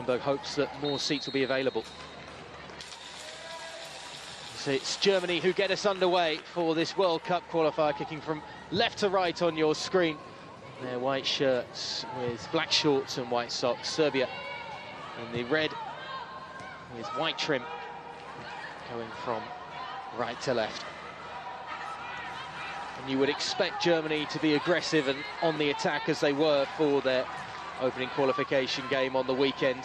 hopes that more seats will be available. So it's Germany who get us underway for this World Cup qualifier, kicking from left to right on your screen. Their white shirts with black shorts and white socks. Serbia in the red with white trim, going from right to left. And you would expect Germany to be aggressive and on the attack as they were for their opening qualification game on the weekend.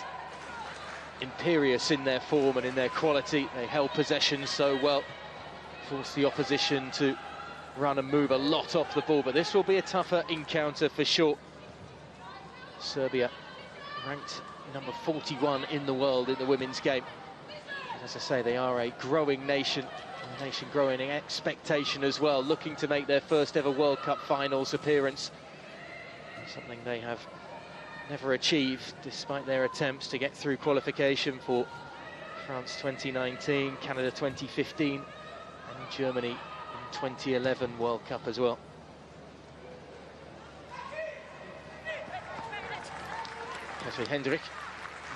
Imperious in their form and in their quality. They held possession so well, forced the opposition to run and move a lot off the ball, but this will be a tougher encounter for sure. Serbia ranked number 41 in the world in the women's game. And as I say, they are a growing nation, a nation growing in expectation as well, looking to make their first ever World Cup finals appearance. Something they have never achieved, despite their attempts to get through qualification for France 2019, Canada 2015, and Germany in 2011 World Cup as well. Catherine Hendrick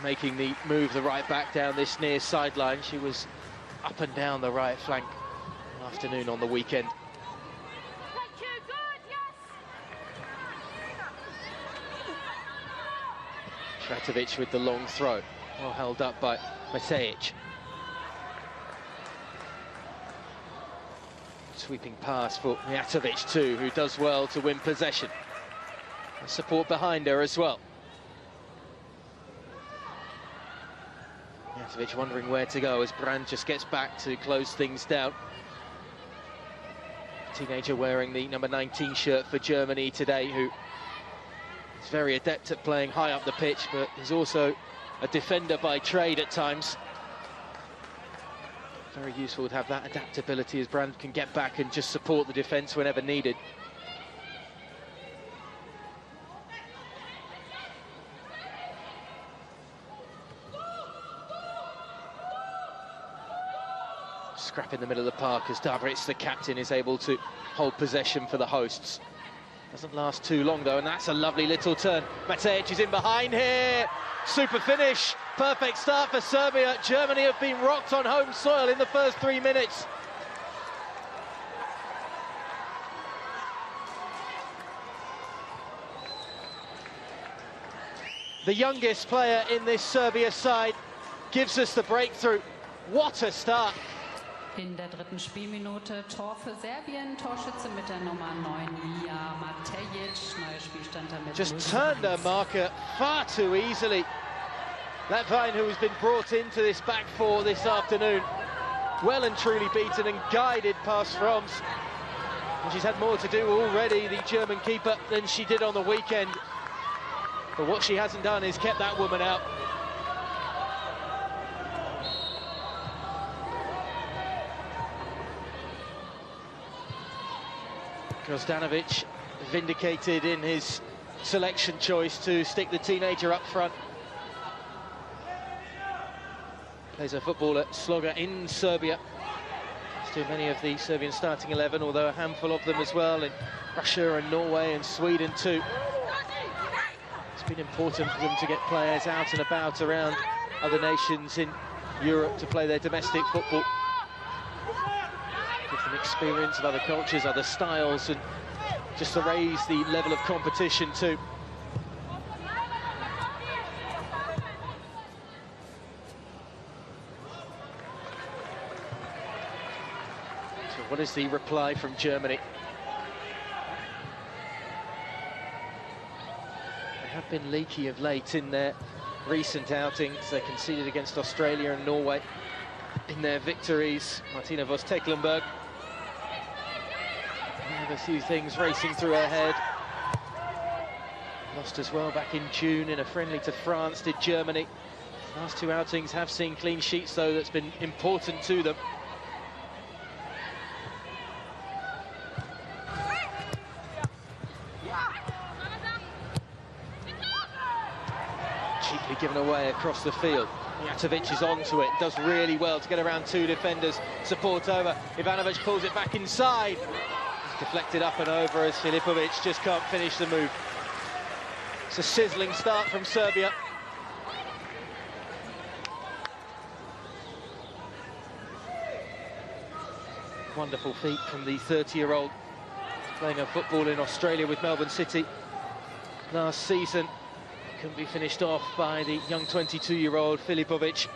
making the move the right back down this near sideline. She was up and down the right flank all afternoon on the weekend. Šratović with the long throw, well held up by Matej. Sweeping pass for Mijatovic too, who does well to win possession. And support behind her as well. Mijatovic wondering where to go as Brand just gets back to close things down. Teenager wearing the number 19 shirt for Germany today, who is very adept at playing high up the pitch, but is also a defender by trade at times. Very useful to have that adaptability as Brand can get back and just support the defence whenever needed. Scrap in the middle of the park as Dabric, the captain, is able to hold possession for the hosts. Doesn't last too long though, and that's a lovely little turn. Matej is in behind here. Super finish. Perfect start for Serbia. Germany have been rocked on home soil in the first 3 minutes. The youngest player in this Serbia side gives us the breakthrough. What a start. In der dritten Spielminute Tor für Serbien, Torschütze mit der Nummer 9, Mia Matejic, neuer Spielstand damit. Just turned her marker far too easily. Letvine, who has been brought into this back four this afternoon, well and truly beaten and guided past Froms. And she's had more to do already, the German keeper, than she did on the weekend. But what she hasn't done is kept that woman out. Grozdanovic vindicated in his selection choice to stick the teenager up front. Plays her football at Sloga in Serbia. Still many of the Serbian starting 11, although a handful of them as well in Russia and Norway and Sweden too. It's been important for them to get players out and about around other nations in Europe to play their domestic football. Different experience of other cultures, other styles, and just to raise the level of competition too. So what is the reply from Germany? They have been leaky of late in their recent outings. They conceded against Australia and Norway in their victories. Martina Voss-Tecklenburg had a few things racing through her head. Lost as well back in June in a friendly to France, did Germany. Last two outings have seen clean sheets though, that's been important to them. Cheaply given away across the field. Mijatovic is onto it, does really well to get around two defenders, support over. Ivanovic pulls it back inside. It's deflected up and over as Filipovic just can't finish the move. It's a sizzling start from Serbia. Wonderful feat from the 30-year-old, playing her football in Australia with Melbourne City last season. Couldn't be finished off by the young 22-year-old Filipovic.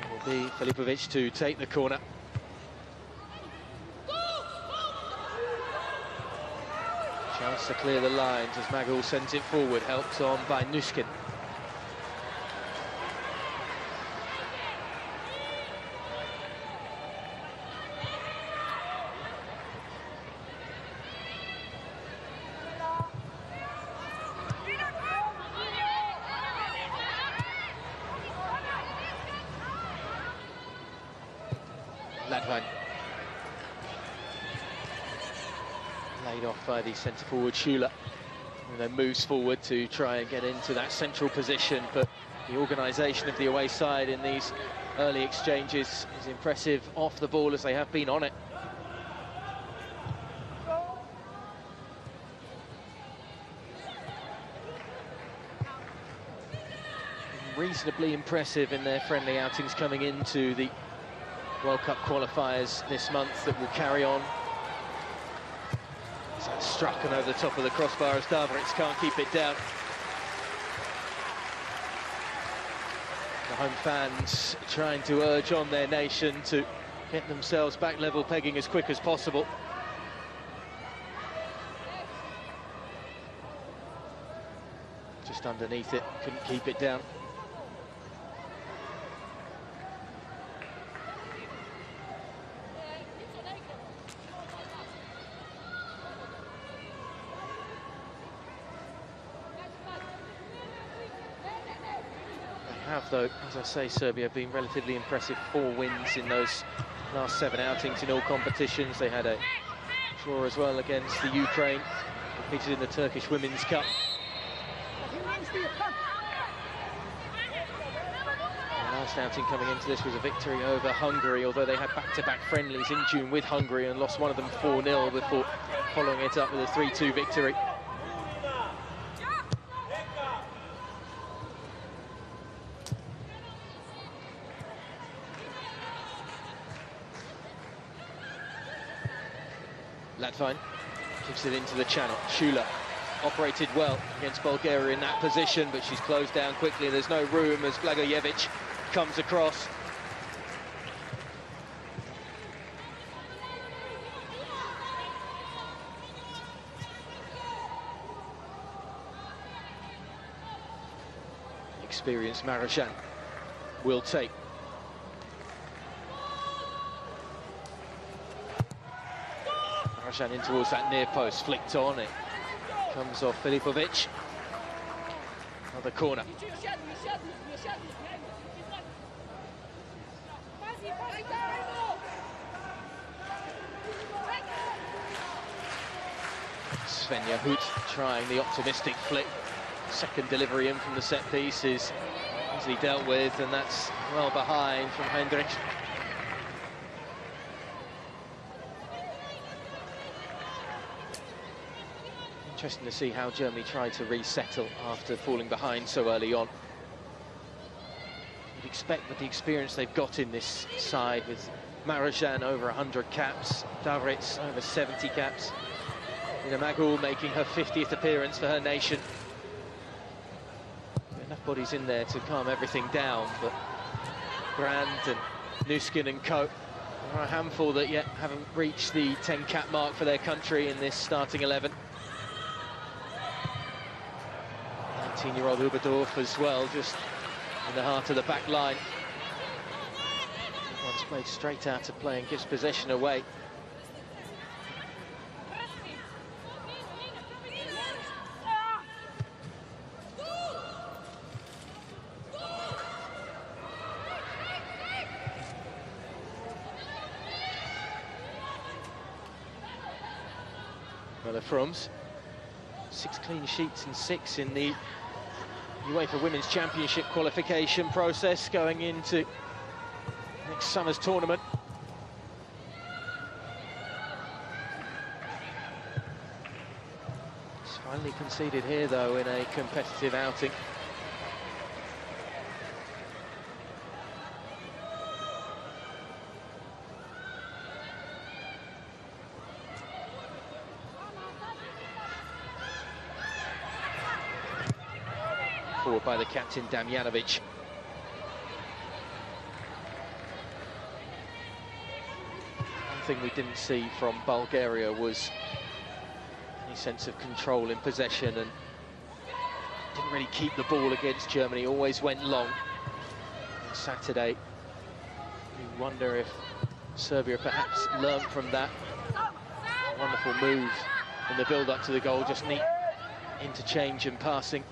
It will be Filipovic to take the corner. Chance to clear the lines as Magul sends it forward, helped on by Nuskin. Ladvan. Laid off by the centre-forward Schüller, and then moves forward to try and get into that central position, but the organisation of the away side in these early exchanges is impressive off the ball as they have been on it. Reasonably impressive in their friendly outings coming into the World Cup qualifiers this month that will carry on. So struck and over the top of the crossbar as Davrits can't keep it down. The home fans trying to urge on their nation to get themselves back level pegging as quick as possible. Just underneath it, couldn't keep it down. Have, though, as I say, Serbia have been relatively impressive. 4 wins in those last 7 outings in all competitions. They had a draw as well against the Ukraine, competed in the Turkish Women's Cup. The last outing coming into this was a victory over Hungary, although they had back-to-back friendlies in June with Hungary and lost one of them 4-0 before following it up with a 3-2 victory. Ladvan gives it into the channel. Schüller operated well against Bulgaria in that position, but she's closed down quickly. There's no room as Blagojevic comes across. Experienced Marozsan will take. Marozsan in towards that near post, flicked on, it comes off Filipovic. Another corner. Svenja Hoot trying the optimistic flick. Second delivery in from the set piece is easily dealt with, and that's well behind from Hendrik. Interesting to see how Germany tried to resettle after falling behind so early on. You'd expect with the experience they've got in this side, with Marozsan over 100 caps, Davrits over 70 caps, Magul making her 50th appearance for her nation. Enough bodies in there to calm everything down, but Brand and Nuskin and co are a handful that yet haven't reached the 10-cap mark for their country in this starting 11. 19-year-old Uberdorf as well, just in the heart of the back line. Once played straight out of play and gives possession away. Well, the Froms, 6 clean sheets and 6 in the UEFA Women's Championship qualification process going into next summer's tournament. Only conceded here, though, in a competitive outing. Forward by the captain, Damjanovic. One thing we didn't see from Bulgaria was any sense of control in possession, and didn't really keep the ball against Germany, always went long. On Saturday, you wonder if Serbia perhaps learned from that. Wonderful move in the build-up to the goal, just neat interchange and passing.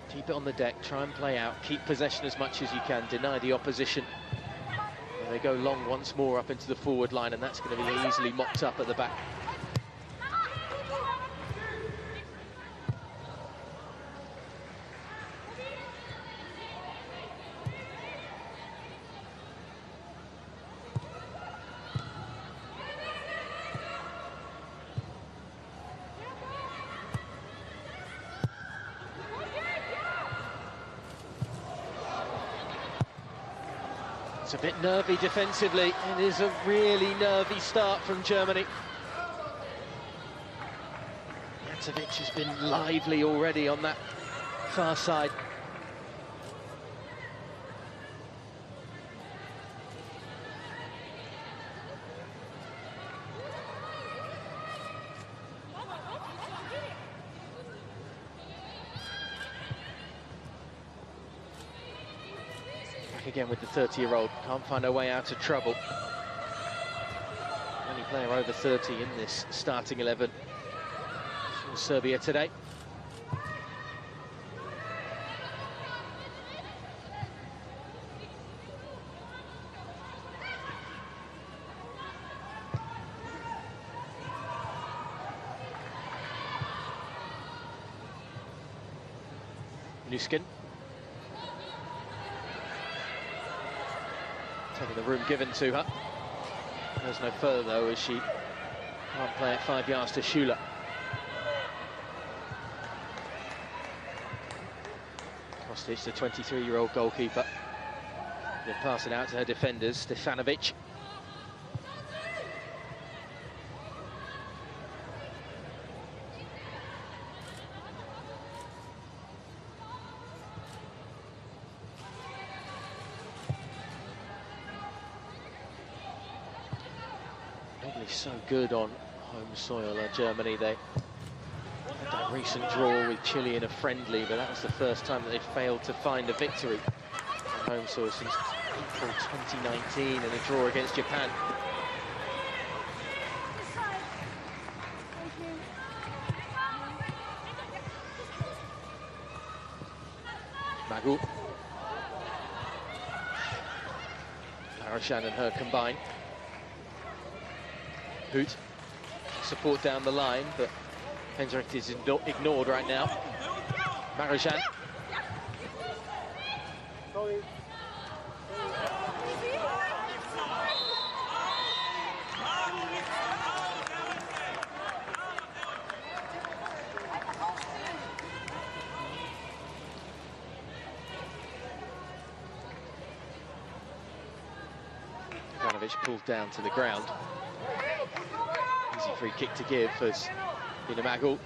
Keep it on the deck, try and play out, keep possession as much as you can, deny the opposition. And they go long once more up into the forward line, and that's going to be easily mopped up at the back. It's a bit nervy defensively. It is a really nervy start from Germany. Jatovic has been lively already on that far side. Again with the 30-year-old, can't find her way out of trouble. Only player over 30 in this starting 11 for Serbia today. Nuskin. Taking the room given to her. There's no further though, as she can't play it 5 yards to Schüller. Kostic, the 23-year-old goalkeeper. They pass it out to her defenders, Stefanovic. So good on home soil, Germany. They had that recent draw with Chile in a friendly, but that was the first time that they failed to find a victory on home soil since April 2019 in a draw against Japan. Magu. Marashan and her combine. Hoot, support down the line, but Hendrick is ignored right now. Marashan. Ivanovic pulled down to the ground. Easy free kick to give as Dinamagul,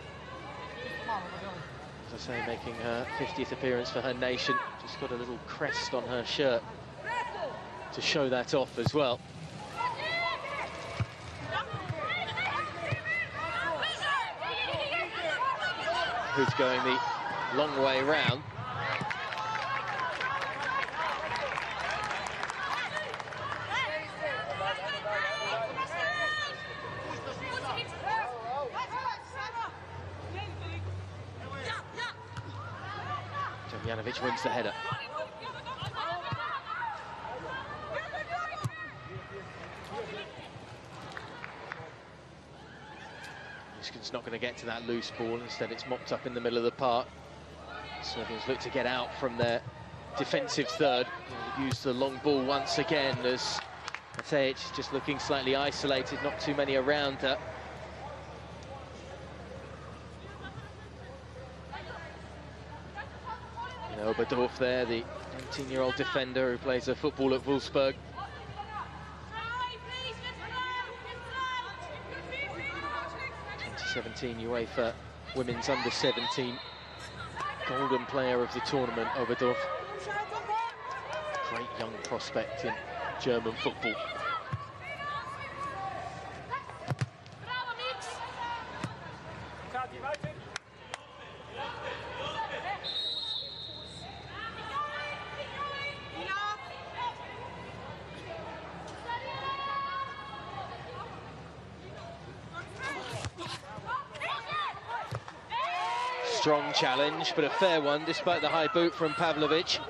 as I say, making her 50th appearance for her nation. Just got a little crest on her shirt to show that off as well. Who's going the long way round. Damjanovic wins the header. Nuskin's not going to get to that loose ball. Instead, it's mopped up in the middle of the park. Serbians look to get out from their defensive third. They'll use the long ball once again as Matejic is just looking slightly isolated, not too many around her. Oberdorf there, the 19-year-old defender who plays a football at Wolfsburg. 2017 UEFA Women's Under-17 Golden Player of the tournament, Oberdorf. Great young prospect in German football. Strong challenge, but a fair one, despite the high boot from Pavlovic.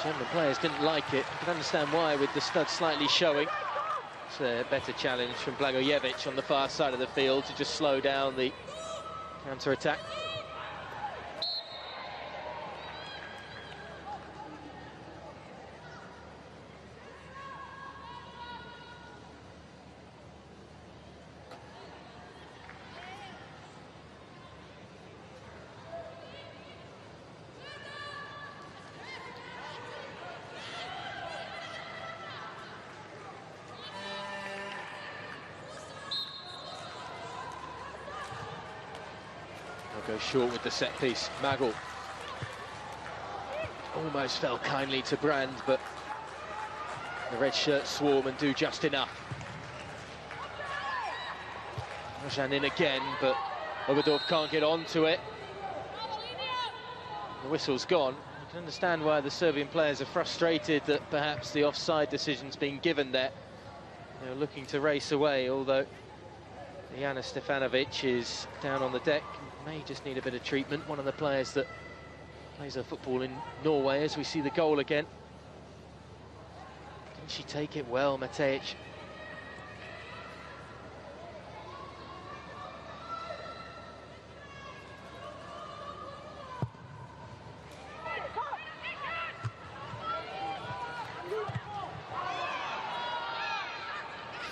German players didn't like it. You can understand why, with the stud slightly showing. It's a better challenge from Blagojevic on the far side of the field to just slow down the counter-attack. Go short with the set piece. Magel almost fell kindly to Brand, but the red shirts swarm and do just enough. Rajan in again, but Oberdorf can't get onto it. The whistle's gone. You can understand why the Serbian players are frustrated that perhaps the offside decision's been given there. They're looking to race away, although Jana Stefanovic is down on the deck. May just need a bit of treatment. One of the players that plays her football in Norway, as we see the goal again. Didn't she take it well, Matejic?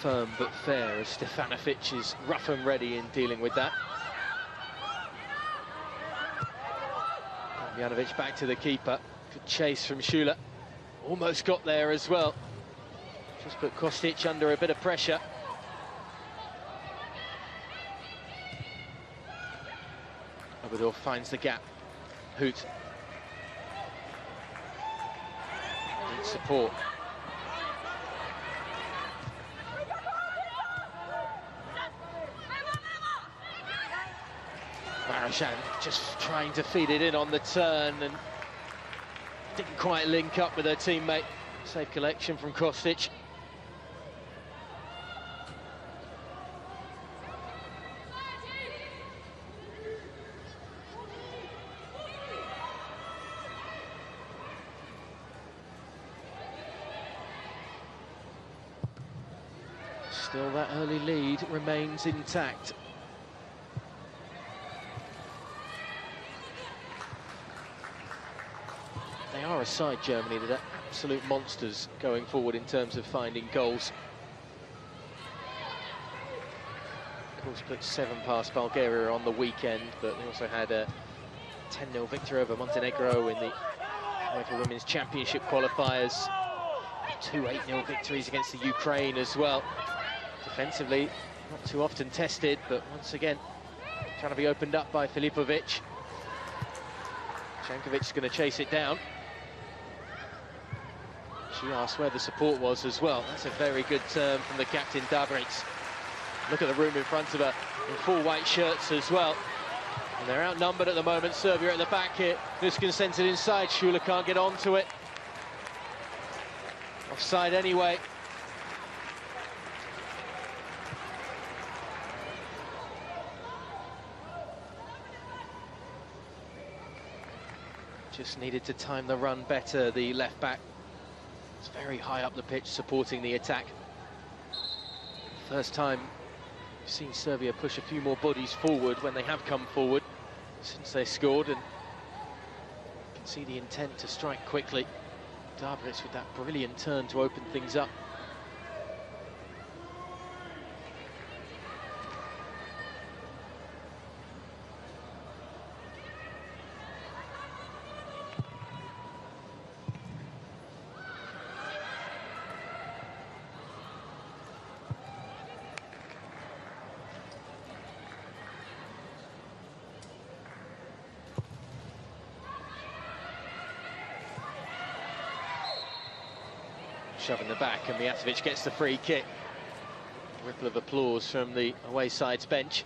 Firm but fair, as Stefanovic is rough and ready in dealing with that. Janovic back to the keeper. Good chase from Schüller. Almost got there as well. Just put Kostic under a bit of pressure. Oberdorf finds the gap. Hoot. Needs support. Rajan just trying to feed it in on the turn and didn't quite link up with her teammate. Safe collection from Kostic. Still, that early lead remains intact. They are a side, Germany, that are absolute monsters going forward in terms of finding goals. Of course, put 7 past Bulgaria on the weekend, but they also had a 10-0 victory over Montenegro in the UEFA Women's Championship qualifiers. 2 8-0 victories against the Ukraine as well. Defensively, not too often tested, but once again, trying to be opened up by Filipovic. Jankovic's going to chase it down. She asked where the support was as well. That's a very good turn from the captain, Dabric. Look at the room in front of her, in full white shirts as well. And they're outnumbered at the moment. Serbia at the back here. Nuskin sent it inside. Schüller can't get onto it. Offside anyway. Just needed to time the run better, the left back. It's very high up the pitch, supporting the attack. First time we've seen Serbia push a few more bodies forward when they have come forward since they scored, and you can see the intent to strike quickly. Dabric with that brilliant turn to open things up. shove in the back, and Mijatovic gets the free kick. Ripple of applause from the away side's bench.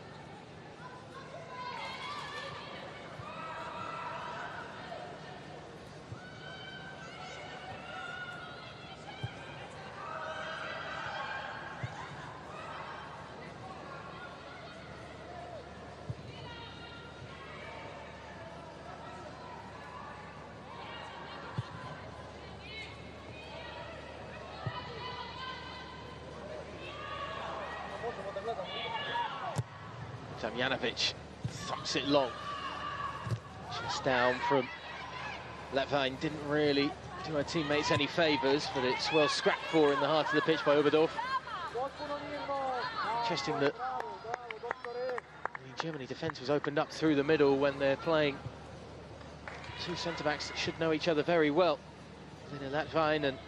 Damjanovic thumps it long. Just down from Letvine. Didn't really do her teammates any favours, but it's well scrapped for in the heart of the pitch by Oberdorf. Interesting that the Germany defence was opened up through the middle when they're playing two centre-backs that should know each other very well. Then Letvine and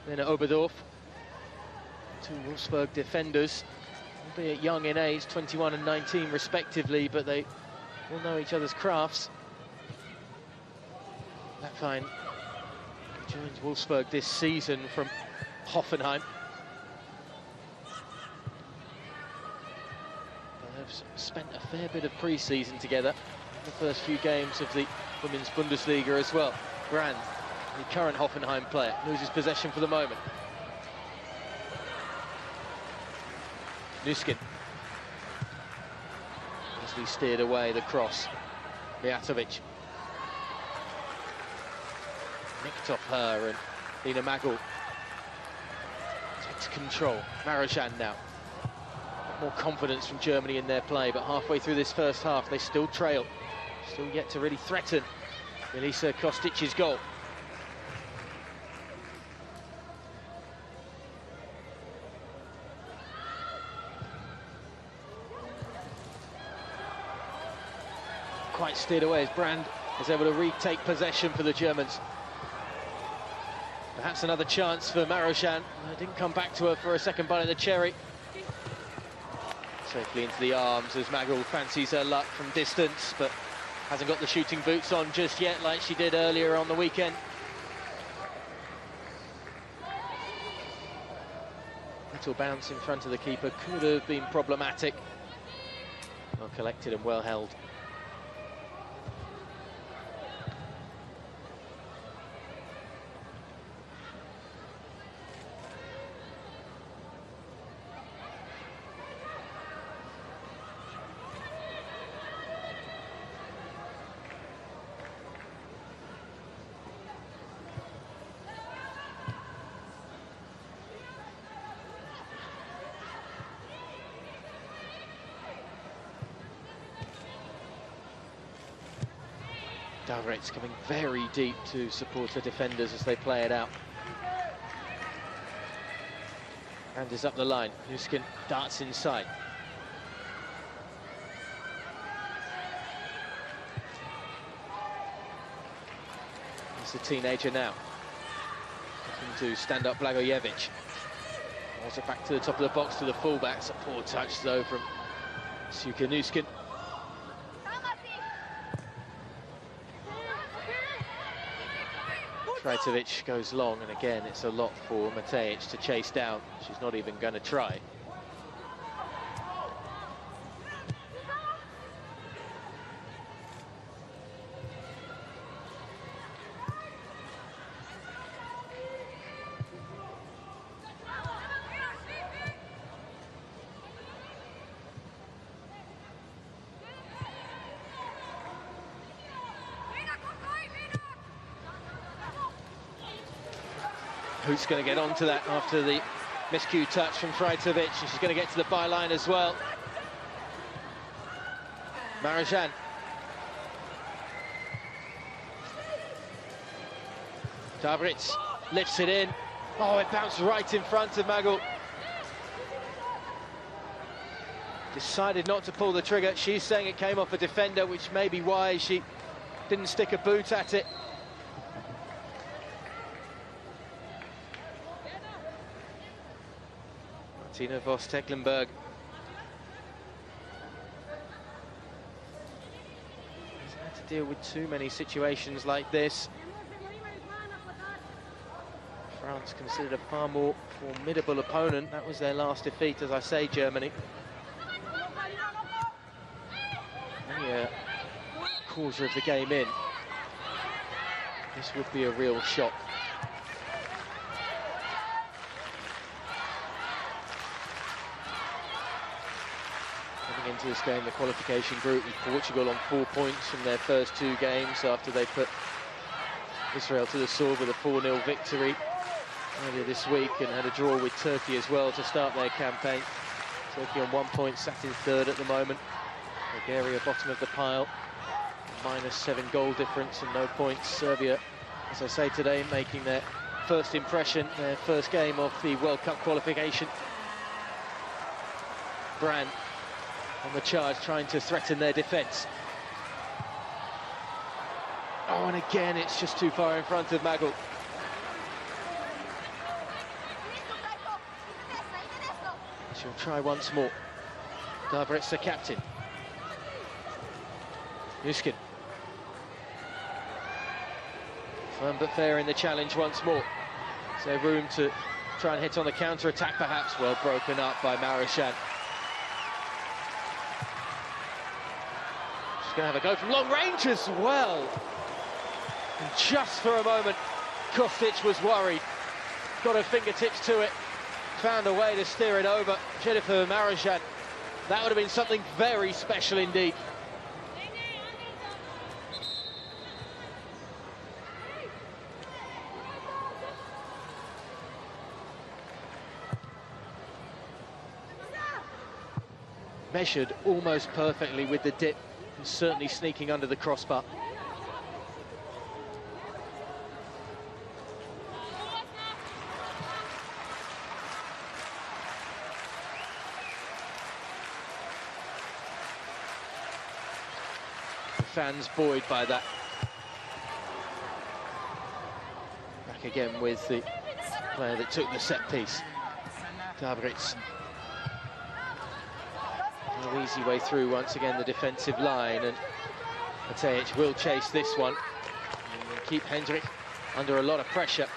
then Oberdorf. Two Wolfsburg defenders, albeit young in age, 21 and 19 respectively, but they all know each other's crafts. Letvine joins Wolfsburg this season from Hoffenheim. They've spent a fair bit of pre-season together in the first few games of the Women's Bundesliga as well. Brand, the current Hoffenheim player, loses possession for the moment. Nuskin. Easily steered away the cross. Mijatovic. Nicked off her, and Lina Magel takes control. Marozsan now. More confidence from Germany in their play, but halfway through this first half they still trail. Still yet to really threaten Elisa Kostic's goal. Quite steered away as Brand is able to retake possession for the Germans. Perhaps another chance for Marozsan. Didn't come back to her for a second bite of the cherry. Safely into the arms as Magel fancies her luck from distance, but hasn't got the shooting boots on just yet like she did earlier on the weekend. Little bounce in front of the keeper could have been problematic. Well collected and well held. Dalgreit's coming very deep to support the defenders as they play it out. And is up the line. Nuskin darts inside. It's the teenager now. Looking to stand up Blagojevic. Also back to the top of the box to the fullbacks. A poor touch though from Suka Nuskin. Krajtovic goes long, and again it's a lot for Matejic to chase down. She's not even going to try. Who's going to get onto that after the miscue touch from Krajtovic, and she's going to get to the byline as well. Marozsan. Davritz lifts it in. Oh, it bounced right in front of Magel. Decided not to pull the trigger. She's saying it came off a defender, which may be why she didn't stick a boot at it. Martina Voss-Tecklenburg. Hasn't had to deal with too many situations like this. France It's considered a far more formidable opponent. That was their last defeat, as I say, Germany. Only a quarter of the game in. This would be a real shock. Coming into this game, the qualification group with Portugal on 4 points from their first 2 games after they put Israel to the sword with a 4-0 victory earlier this week, and had a draw with Turkey as well to start their campaign. Turkey on 1 point, sat in 3rd at the moment. Bulgaria bottom of the pile, -7 goal difference and no points. Serbia, as I say today, making their first impression, their first game of the World Cup qualification. Brand on the charge, trying to threaten their defence. Oh, and again, it's just too far in front of Magul. She'll try once more. Davret's the captain. Yuskin. Firm but fair in the challenge once more. Is there room to try and hit on the counter-attack, perhaps? Well broken up by Marushan. She's going to have a go from long range as well. And just for a moment, Kostic was worried. Got her fingertips to it. Found a way to steer it over. Jennifer Marushan. That would have been something very special indeed. Measured almost perfectly with the dip, and certainly sneaking under the crossbar. The fans buoyed by that. Back again with the player that took the set piece, Davritz. No easy way through once again the defensive line, and Matej will chase this one and keep Hendrik under a lot of pressure.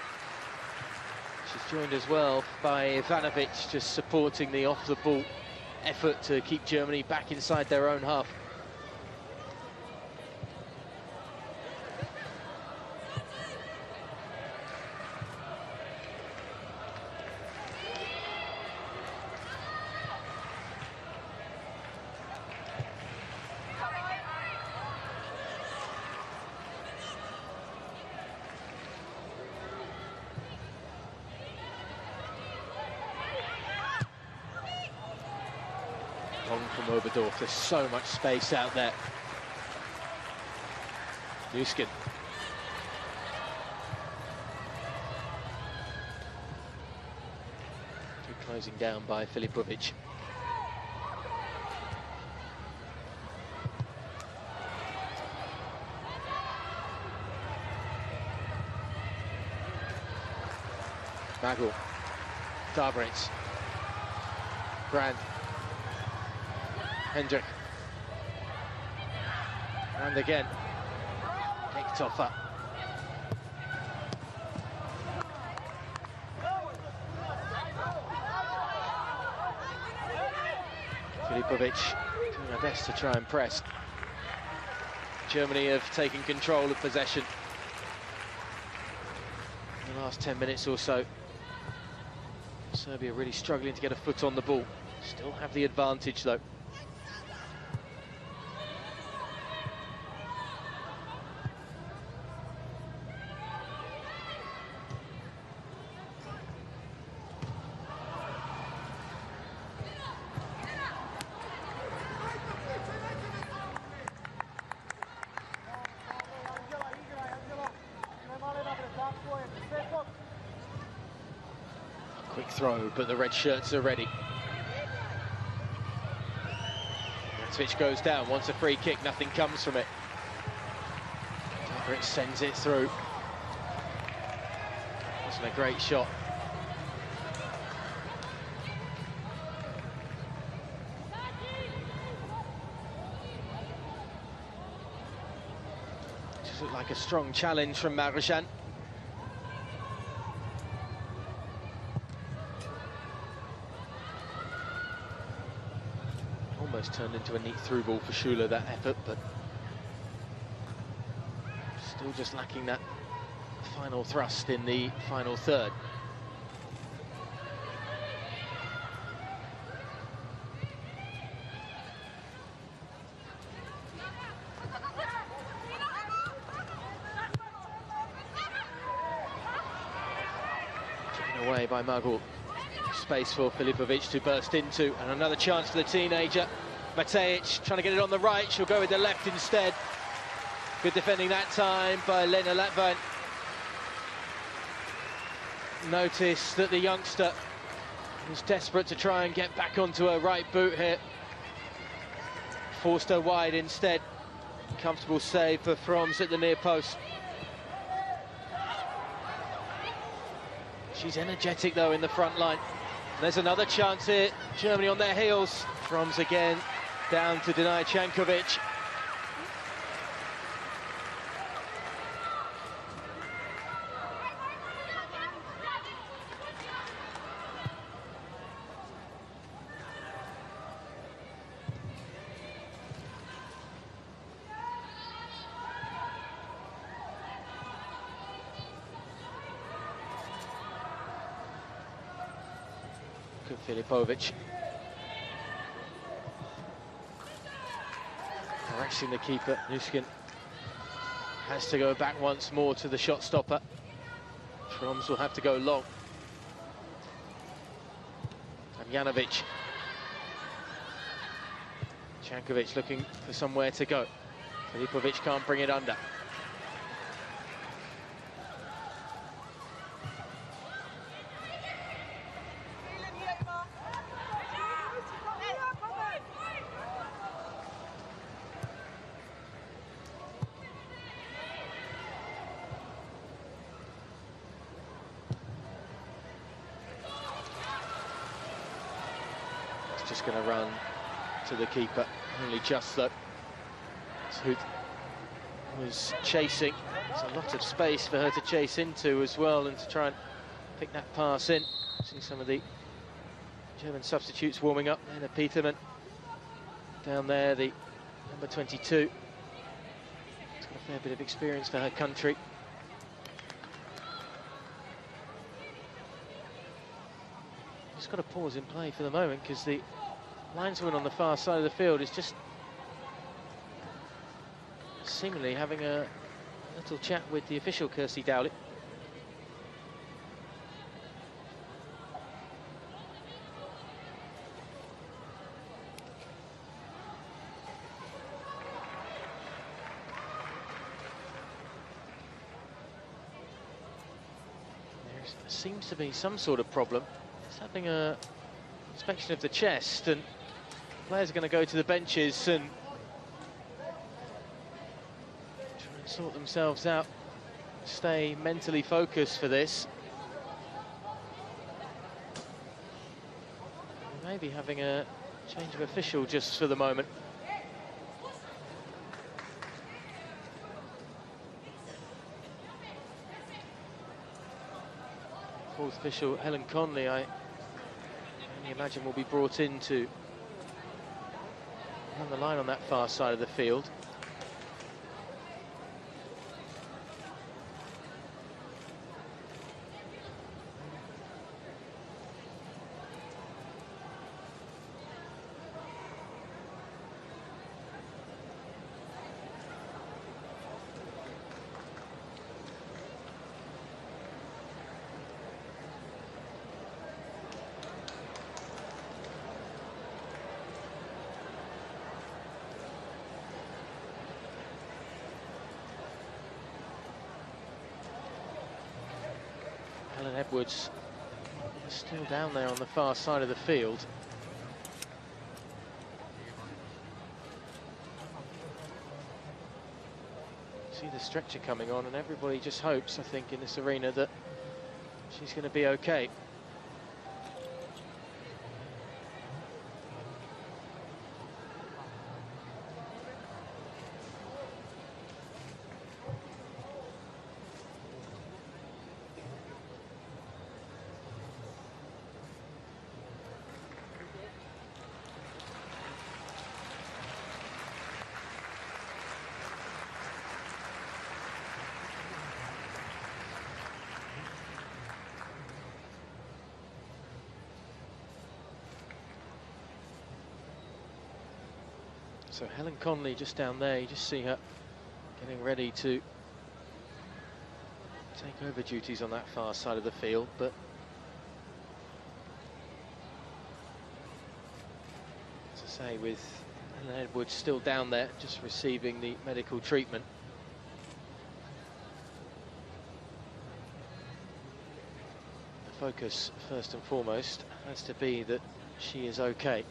She's joined as well by Ivanovic, just supporting the off-the-ball effort to keep Germany back inside their own half. Long from Oberdorf, there's so much space out there. Nuskin. Good closing down by Filipovic. Magul. Davritz. Brand. Hendrik. And again. Kickoff up. Filipovic doing her best to try and press. Germany have taken control of possession in the last 10 minutes or so. Serbia really struggling to get a foot on the ball. Still have the advantage though. Quick throw, but the red shirts are ready. Svich goes down, wants a free kick, nothing comes from it. It sends it through. Wasn't a great shot. Just looked like a strong challenge from Marushan. Almost turned into a neat through ball for Schüller, that effort, but still just lacking that final thrust in the final third. Driven away by Magul. Space for Filipovic to burst into, and another chance for the teenager. Matejic trying to get it on the right, she'll go with the left instead. Good defending that time by Lena Latvain. Notice that the youngster was desperate to try and get back onto her right boot here. Forced her wide instead. Comfortable save for Froms at the near post. She's energetic though in the front line. There's another chance here. Germany on their heels. Froms again down to deny Cankovic. Filipovic harassing the keeper. Nuskin has to go back once more to the shot stopper. Froms will have to go long. And Janovic. Cankovic looking for somewhere to go. Filipovic can't bring it under. Just going to run to the keeper, only just though. Hoot was chasing. There's a lot of space for her to chase into as well, and to try and pick that pass in. See some of the German substitutes warming up. Lena Petermann down there, the number 22. She's got a fair bit of experience for her country. Just got to pause in play for the moment because the linesman on the far side of the field is just seemingly having a little chat with the official, Kirsty Dowley. There seems to be some sort of problem. It's having a inspection of the chest, and players are going to go to the benches and try and sort themselves out, stay mentally focused for this. Maybe having a change of official just for the moment. Fourth official, Helen Conley, I imagine will be brought in to run the line on that far side of the field. Helen Edwards still down there on the far side of the field. See the stretcher coming on, and everybody just hopes, I think, in this arena that she's going to be okay. So Helen Conley just down there, you just see her getting ready to take over duties on that far side of the field, but as I say, with Helen Edwards still down there, just receiving the medical treatment. The focus, first and foremost, has to be that she is okay.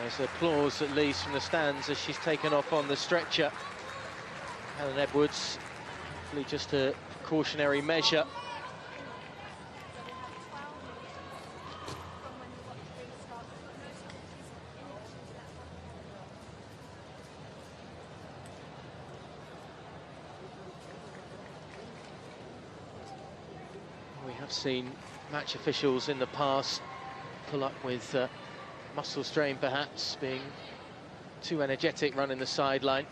There's applause, at least, from the stands as she's taken off on the stretcher. Helen Edwards, hopefully just a precautionary measure. We have seen match officials in the past pull up with muscle strain, perhaps, being too energetic running the sideline.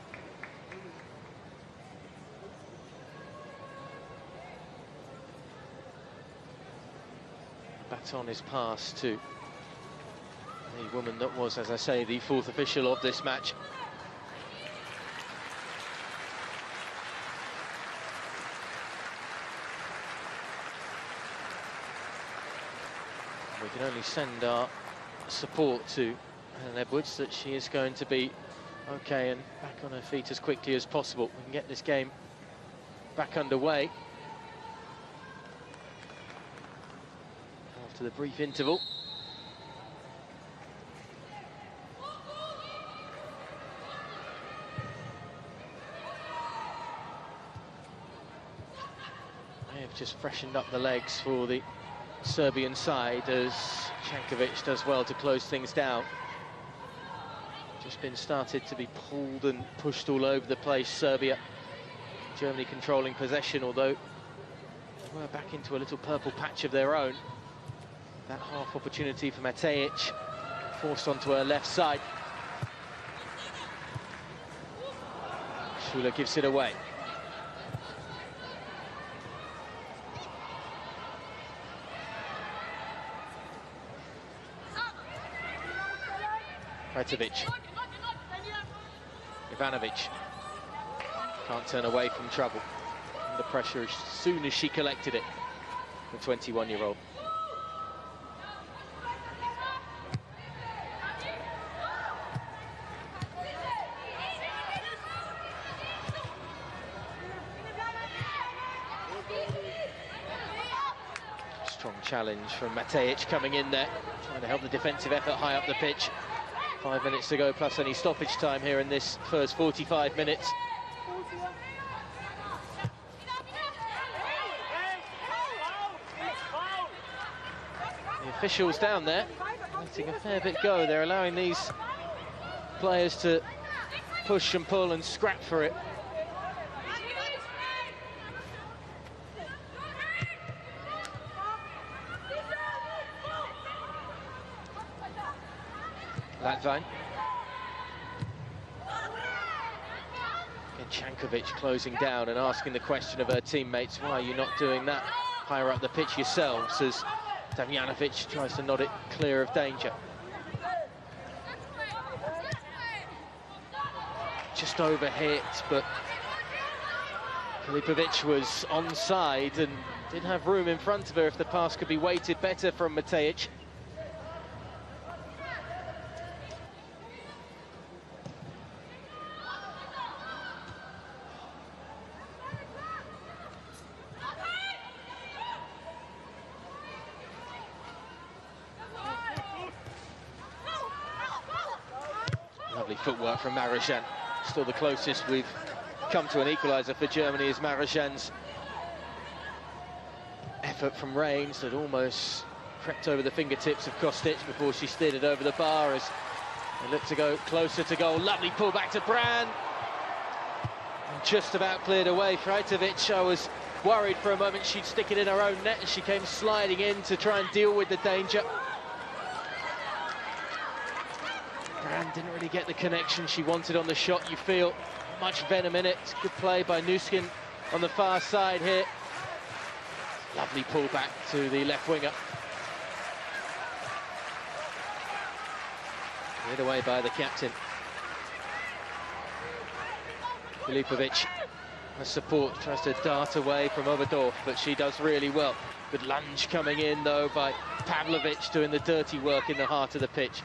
The baton is passed to the woman that was, as I say, the fourth official of this match. We can only send our support to Helen Edwards that she is going to be okay and back on her feet as quickly as possible. We can get this game back underway after the brief interval. They have just freshened up the legs for the Serbian side as Jankovic does well to close things down. Just been started to be pulled and pushed all over the place, Serbia. Germany controlling possession, although they were back into a little purple patch of their own. That half opportunity for Matejic, forced onto her left side. Schüller gives it away. Retovic. Ivanovic can't turn away from trouble. Under pressure as soon as she collected it, the 21-year-old. Strong challenge from Matejic coming in there, trying to help the defensive effort high up the pitch. 5 minutes to go, plus any stoppage time here in this first 45 minutes. The officials down there letting a fair bit go. They're allowing these players to push and pull and scrap for it. Latvine. And Jankovic closing down and asking the question of her teammates, why are you not doing that higher up the pitch yourselves, as Damjanovic tries to nod it clear of danger. Just overhit, but Filipovic was onside and did have room in front of her if the pass could be weighted better from Matejic. Lovely footwork from Marajan. Still the closest we've come to an equaliser for Germany is Marajan's effort from range that almost crept over the fingertips of Kostic before she steered it over the bar as they look to go closer to goal. Lovely pull back to Brand. And just about cleared away. Frajtovic, I was worried for a moment she'd stick it in her own net, and she came sliding in to try and deal with the danger. Brand didn't really get the connection she wanted on the shot. You feel much venom in it. Good play by Nuskin on the far side here. Lovely pull back to the left winger. Cleared away by the captain. Filipovic has support, tries to dart away from Oberdorf, but she does really well. Good lunge coming in though by Pavlovic, doing the dirty work in the heart of the pitch.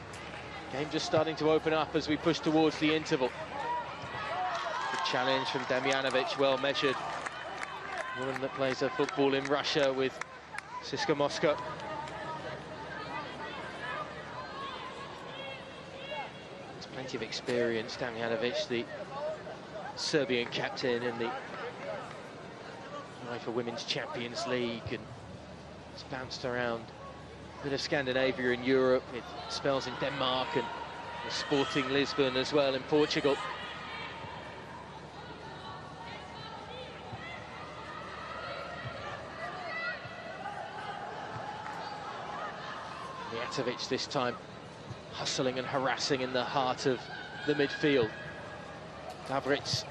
Game just starting to open up as we push towards the interval. Good challenge from Damjanovic, well measured. Woman that plays her football in Russia with CSKA Moscow. There's plenty of experience. Damjanovic, the Serbian captain in the FIFA Women's Champions League, and it's bounced around a bit of Scandinavia in Europe, it spells in Denmark and Sporting Lisbon as well in Portugal. Mijatovic this time hustling and harassing in the heart of the midfield. Davritz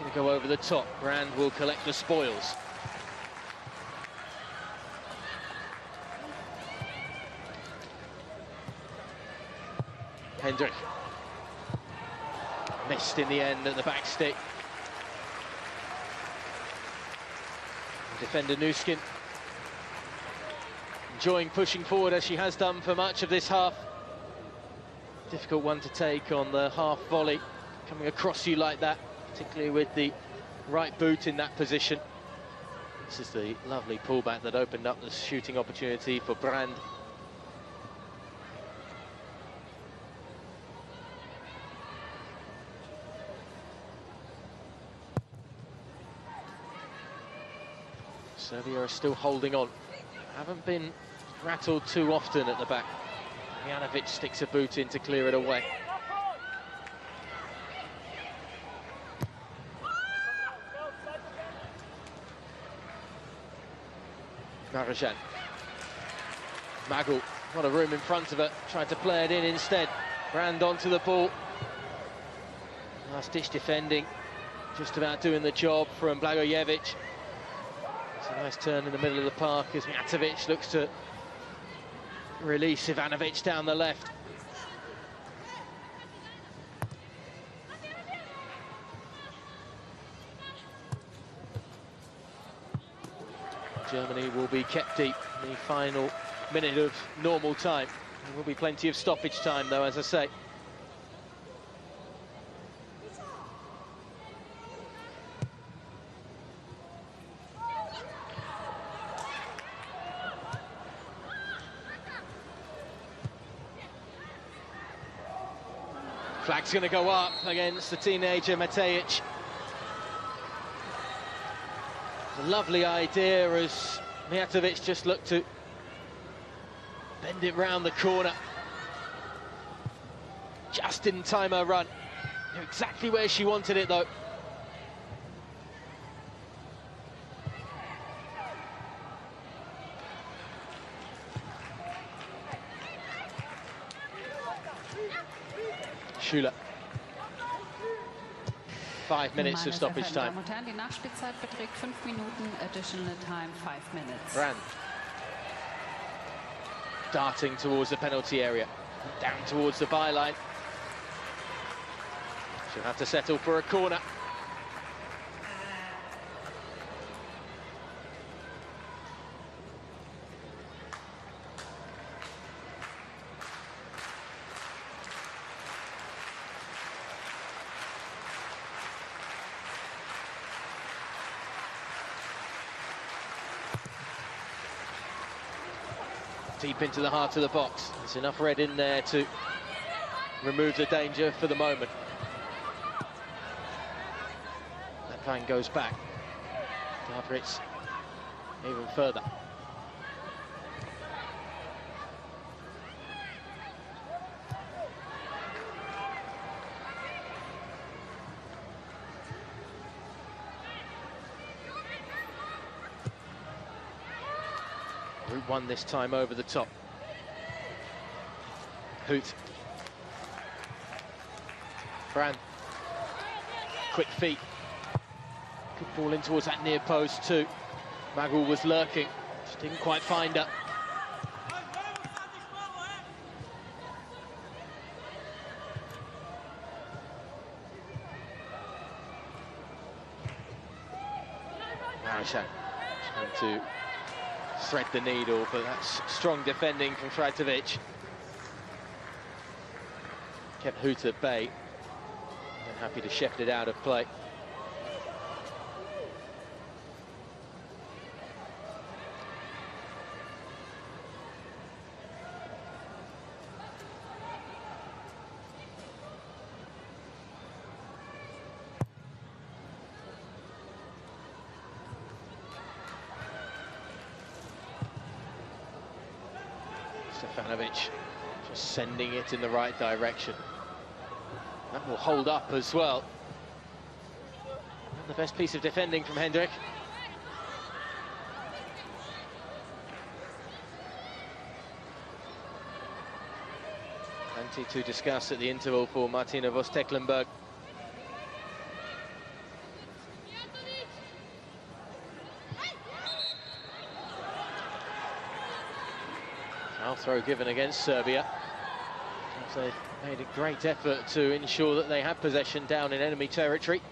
going to go over the top. Brand will collect the spoils. Hendrik missed in the end at the back stick. Defender Nuskin enjoying pushing forward as she has done for much of this half. Difficult one to take on the half volley, coming across you like that, particularly with the right boot in that position. This is the lovely pullback that opened up the shooting opportunity for Brand. Serbia are still holding on. Haven't been rattled too often at the back. Mijanovic sticks a boot in to clear it away. Marajan. Magul, not a room in front of her, tried to play it in instead. Brand onto the ball. Last ditch defending, just about doing the job from Blagojevic. It's a nice turn in the middle of the park as Mijatovic looks to release Ivanovic down the left. Germany will be kept deep in the final minute of normal time. There will be plenty of stoppage time though, as I say. Flag's going to go up against the teenager Matejic. A lovely idea as Mijatovic just looked to bend it round the corner. Just didn't time her run. Knew exactly where she wanted it though. Schüller. 5 minutes of stoppage time. Die Nachspielzeit beträgt 5 Minuten, additional time 5 minutes. Brand. Darting towards the penalty area, down towards the byline. She'll have to settle for a corner. Deep into the heart of the box. There's enough red in there to remove the danger for the moment. That line goes back. Davritz even further. won this time over the top. Hoot. Brand. Quick feet. Good ball in towards that near post too. Magul was lurking, just didn't quite find her. Marishan trying to thread the needle, but that's strong defending from Frajtovic. Kept Hoot at bay, and happy to shepherd it out of play. Stefanovic just sending it in the right direction. That will hold up as well. Not the best piece of defending from Hendrik. Plenty to discuss at the interval for Martina Voss-Tecklenburg. Foul throw given against Serbia. They've made a great effort to ensure that they have possession down in enemy territory.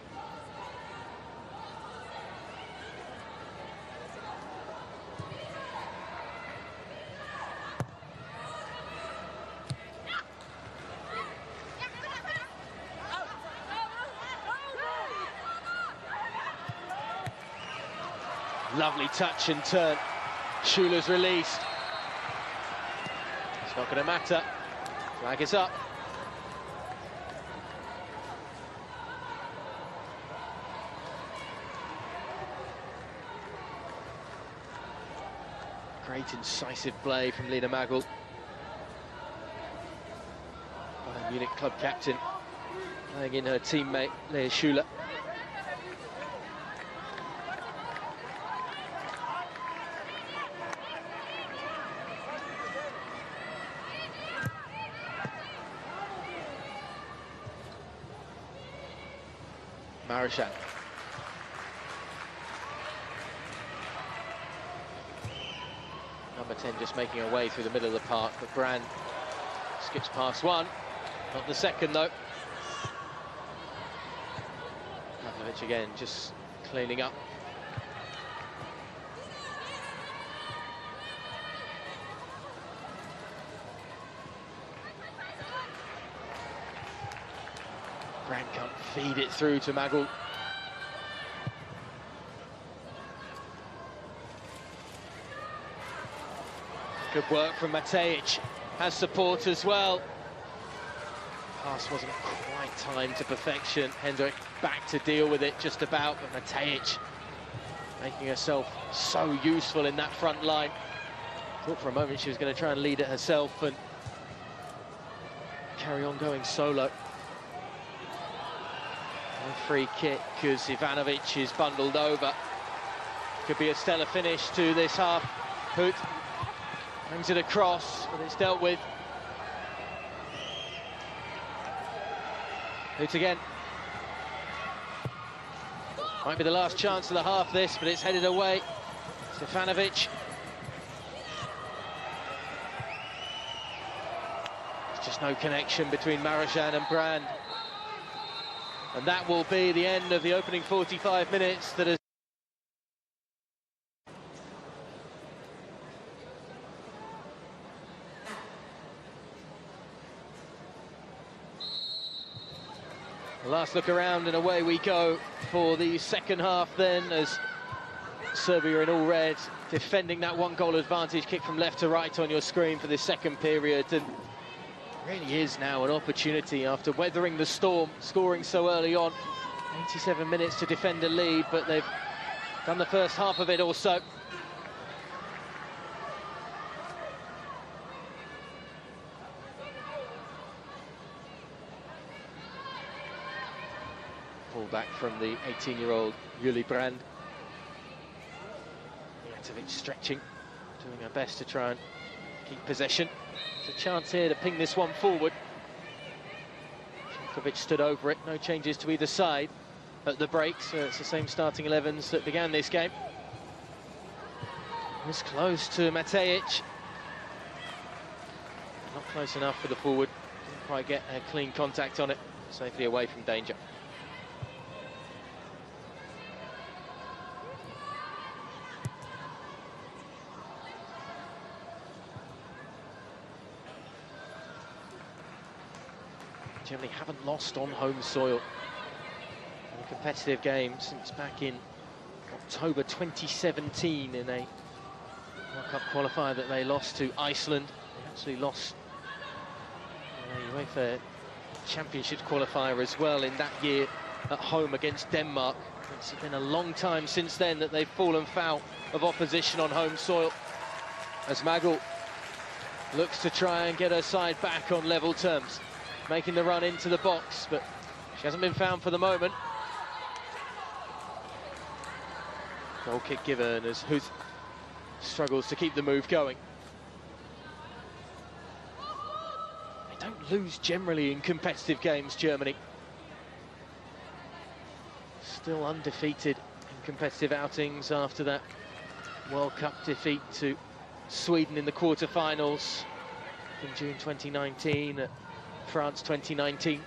Lovely touch and turn. Schüller's released. It's not going to matter. Flag is up. Great incisive play from Lena Magul. Bayern Munich club captain, playing in her teammate Lea Schüller. Marishan. Number 10 just making her way through the middle of the park, but Brand skips past one. Not the second, though. Pavlovic again, just cleaning up. Brand can't feed it through to Magul. Good work from Matejic. Has support as well. Pass wasn't quite timed to perfection. Hendrik back to deal with it just about, but Matejic making herself so useful in that front line. Thought for a moment she was going to try and lead it herself and carry on going solo. Free kick because Ivanovic is bundled over. Could be a stellar finish to this half. Hoot brings it across, but it's dealt with. Hoot again. Might be the last chance of the half this, but it's headed away. Stefanovic. There's just no connection between Marishan and Brand. And that will be the end of the opening 45 minutes. That has last look around and away we go for the second half then, as Serbia in all red defending that one-goal advantage. Kick from left to right on your screen for this second period, and really is now an opportunity after weathering the storm, scoring so early on. 87 minutes to defend a lead, but they've done the first half of it or so. Pull back from the 18-year-old Juli Brand. Mijatovic stretching. doing her best to try and keep possession. There's a chance here to ping this one forward. Djokovic stood over it, no changes to either side at the break, so it's the same starting 11s that began this game. It's close to Matejic. Not close enough for the forward, didn't quite get a clean contact on it, safely away from danger. Germany haven't lost on home soil in a competitive game since back in October 2017 in a World Cup qualifier that they lost to Iceland. They actually lost a UEFA Championship qualifier as well in that year at home against Denmark. It's been a long time since then that they've fallen foul of opposition on home soil, as Magel looks to try and get her side back on level terms, making the run into the box, but she hasn't been found for the moment. Goal kick given as Huth struggles to keep the move going. They don't lose generally in competitive games, Germany. Still undefeated in competitive outings after that World Cup defeat to Sweden in the quarter-finals in June 2019 at France 2019.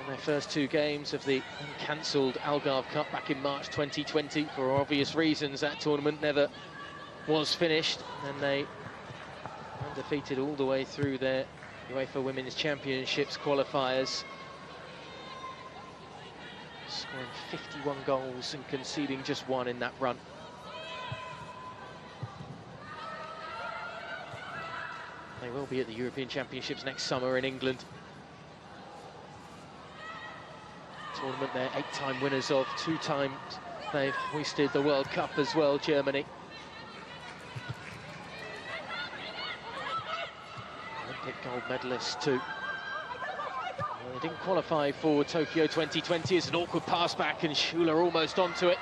On their first two games of the cancelled Algarve Cup back in March 2020, for obvious reasons, that tournament never was finished, and they undefeated all the way through their UEFA Women's Championships qualifiers, scoring 51 goals and conceding just one in that run. They will be at the European Championships next summer in England. Tournament they're 8-time winners of, 2 times they've hoisted the World Cup as well, Germany. Olympic gold medalists too. Well, they didn't qualify for Tokyo 2020. It's an awkward pass back and Schüller almost onto it.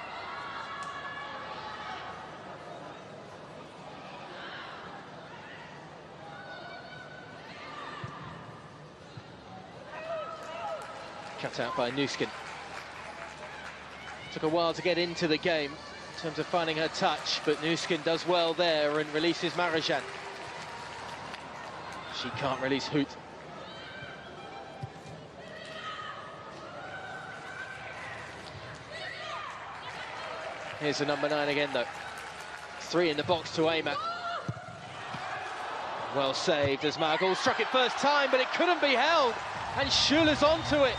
Cut out by Nuskin. Took a while to get into the game in terms of finding her touch, but Nuskin does well there and releases Marajan. She can't release Huth. Here's the number 9 again though. 3 in the box to aim at. Well saved as Magel struck it first time, but it couldn't be held, and Schüller's onto it.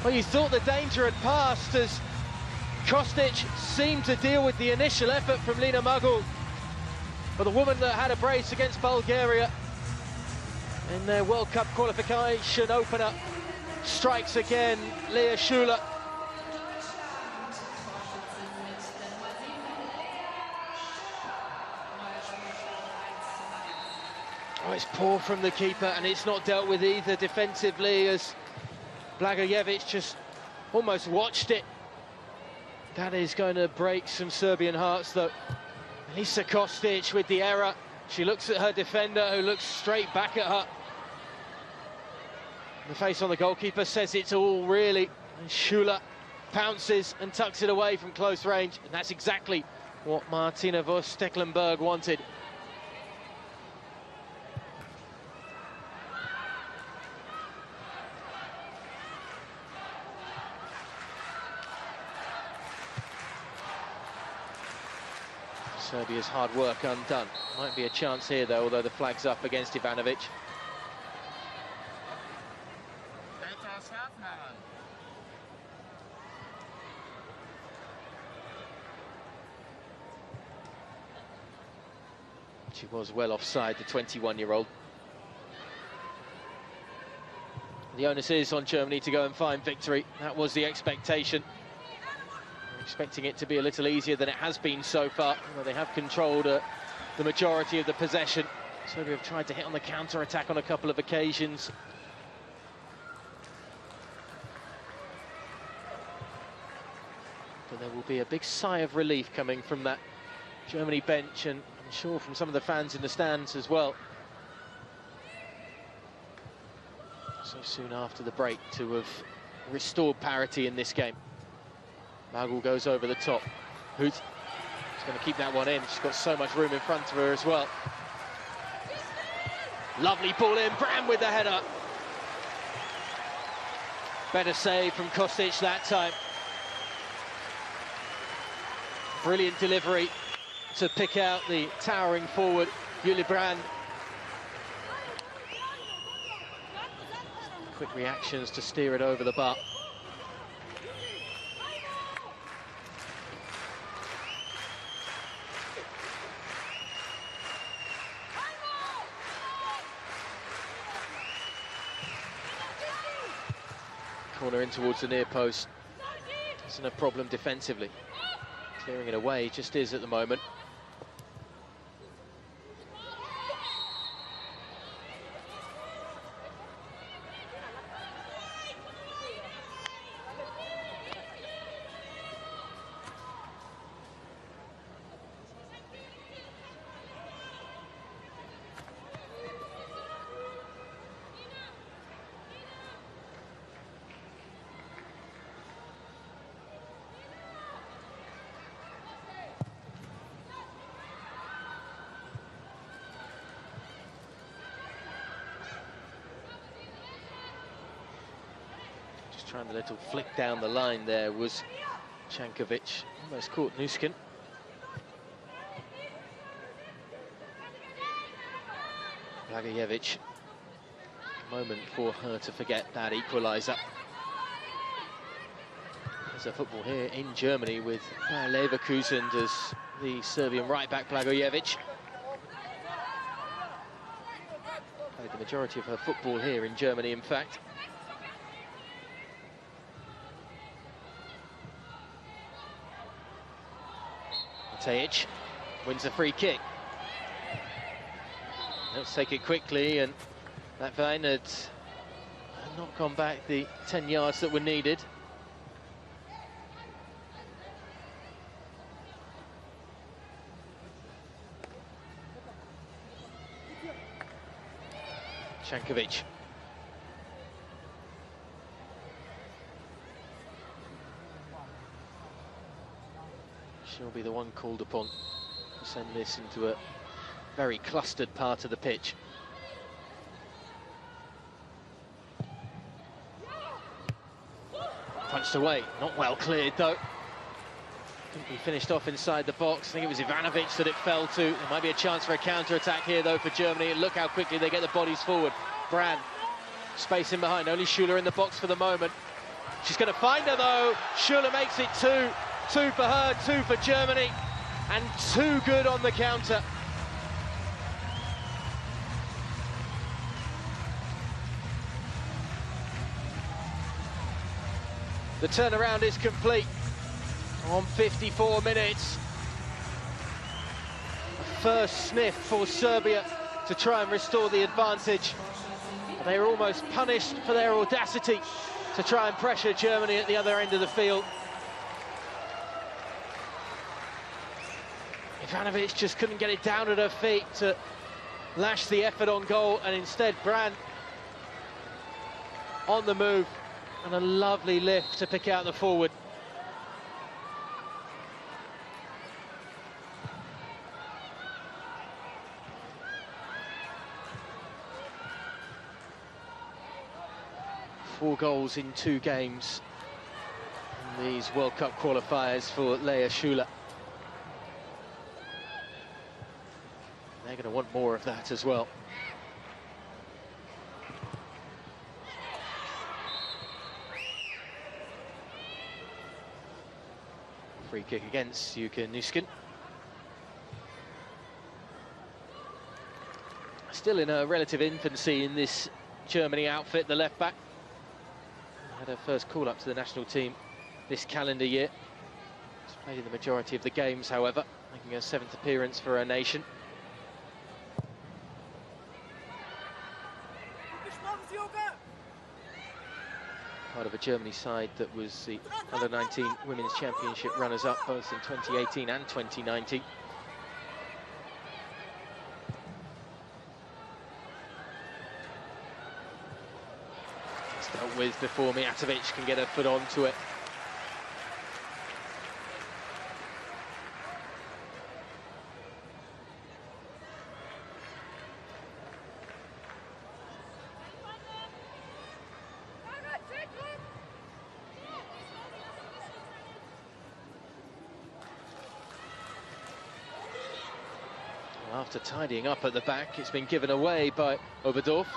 Well, you thought the danger had passed as Kostic seemed to deal with the initial effort from Lina Magel. But the woman that had a brace against Bulgaria in their World Cup qualification opener strikes again, Lea Schüller. Oh, it's poor from the keeper, and it's not dealt with either defensively, as Blagojevic just almost watched it. That is going to break some Serbian hearts, though. Lisa Kostic with the error. She looks at her defender, who looks straight back at her. The face on the goalkeeper says it's all, really. And Schüller pounces and tucks it away from close range. And that's exactly what Martina Voss-Tecklenburg wanted. Serbia's hard work undone. Might be a chance here, though, although the flag's up against Ivanovic. She was well offside, the 21-year-old. The onus is on Germany to go and find victory. That was the expectation. Expecting it to be a little easier than it has been so far. Well, they have controlled the majority of the possession. Serbia have tried to hit on the counter-attack on a couple of occasions. But there will be a big sigh of relief coming from that Germany bench, and I'm sure from some of the fans in the stands as well. So soon after the break to have restored parity in this game. Magel goes over the top. Hoot is going to keep that one in. She's got so much room in front of her as well. Lovely ball in, Brand with the header. Better save from Kostic that time. Brilliant delivery to pick out the towering forward, Julie Brand. Quick reactions to steer it over the bar. Corner in towards the near post. Isn't a problem defensively. Clearing it away just is at the moment. Trying the little flick down the line there was Chankovic. Almost caught Nuskin. Blagojevic. A moment for her to forget that equaliser. There's a football here in Germany with Leverkusen as the Serbian right-back Blagojevic. Played the majority of her football here in Germany, in fact. Matejic wins a free kick. Let's take it quickly, and that Vine had not gone back the 10 yards that were needed. Chankovic. She'll be the one called upon to send this into a very clustered part of the pitch. Punched away, not well cleared though. Couldn't be finished off inside the box. I think it was Ivanovic that it fell to. There might be a chance for a counter-attack here though for Germany. And look how quickly they get the bodies forward. Brand, space in behind, only Schüller in the box for the moment. She's going to find her though. Schüller makes it two. Two for her, two for Germany, and too good on the counter. The turnaround is complete on 54 minutes. A first sniff for Serbia to try and restore the advantage. They were almost punished for their audacity to try and pressure Germany at the other end of the field. Ivanovic just couldn't get it down at her feet to lash the effort on goal, and instead Brand on the move and a lovely lift to pick out the forward. Four goals in 2 games in these World Cup qualifiers for Leah Schüller. They're going to want more of that as well. Free kick against Yuka Nuskin. Still in her relative infancy in this Germany outfit, the left back. Had her first call up to the national team this calendar year. She's played in the majority of the games, however, making her 7th appearance for her nation. part of a Germany side that was the Under-19 Women's Championship runners-up both in 2018 and 2019. It's dealt with before Mijatovic can get her foot onto it. After tidying up at the back, it's been given away by Oberdorf.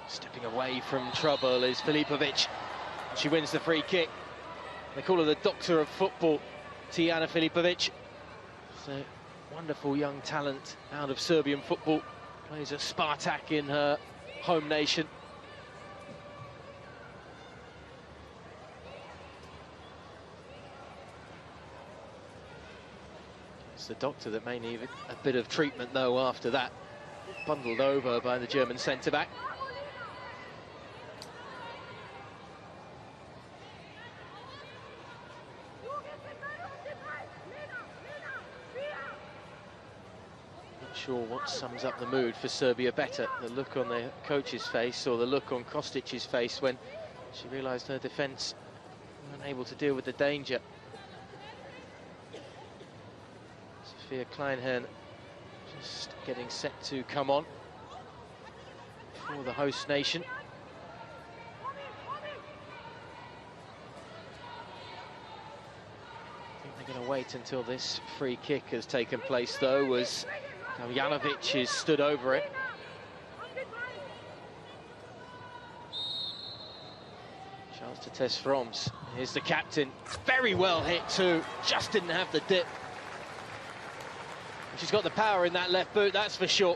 Stepping away from trouble is Filipovic. She wins the free kick. They call her the doctor of football, Tijana Filipovic. So, wonderful young talent out of Serbian football. Plays at Spartak in her home nation. It's the doctor that may need a bit of treatment, though, after that. Bundled over by the German centre-back. Not sure what sums up the mood for Serbia better, the look on their coach's face or the look on Kostic's face when she realised her defence weren't able to deal with the danger. Sophia Kleinhern just getting set to come on for the host nation. I think they're going to wait until this free kick has taken place, though, as Janovic is stood over it. Chance to test Froms. Here's the captain. Very well hit too. Just didn't have the dip. She's got the power in that left boot, that's for sure.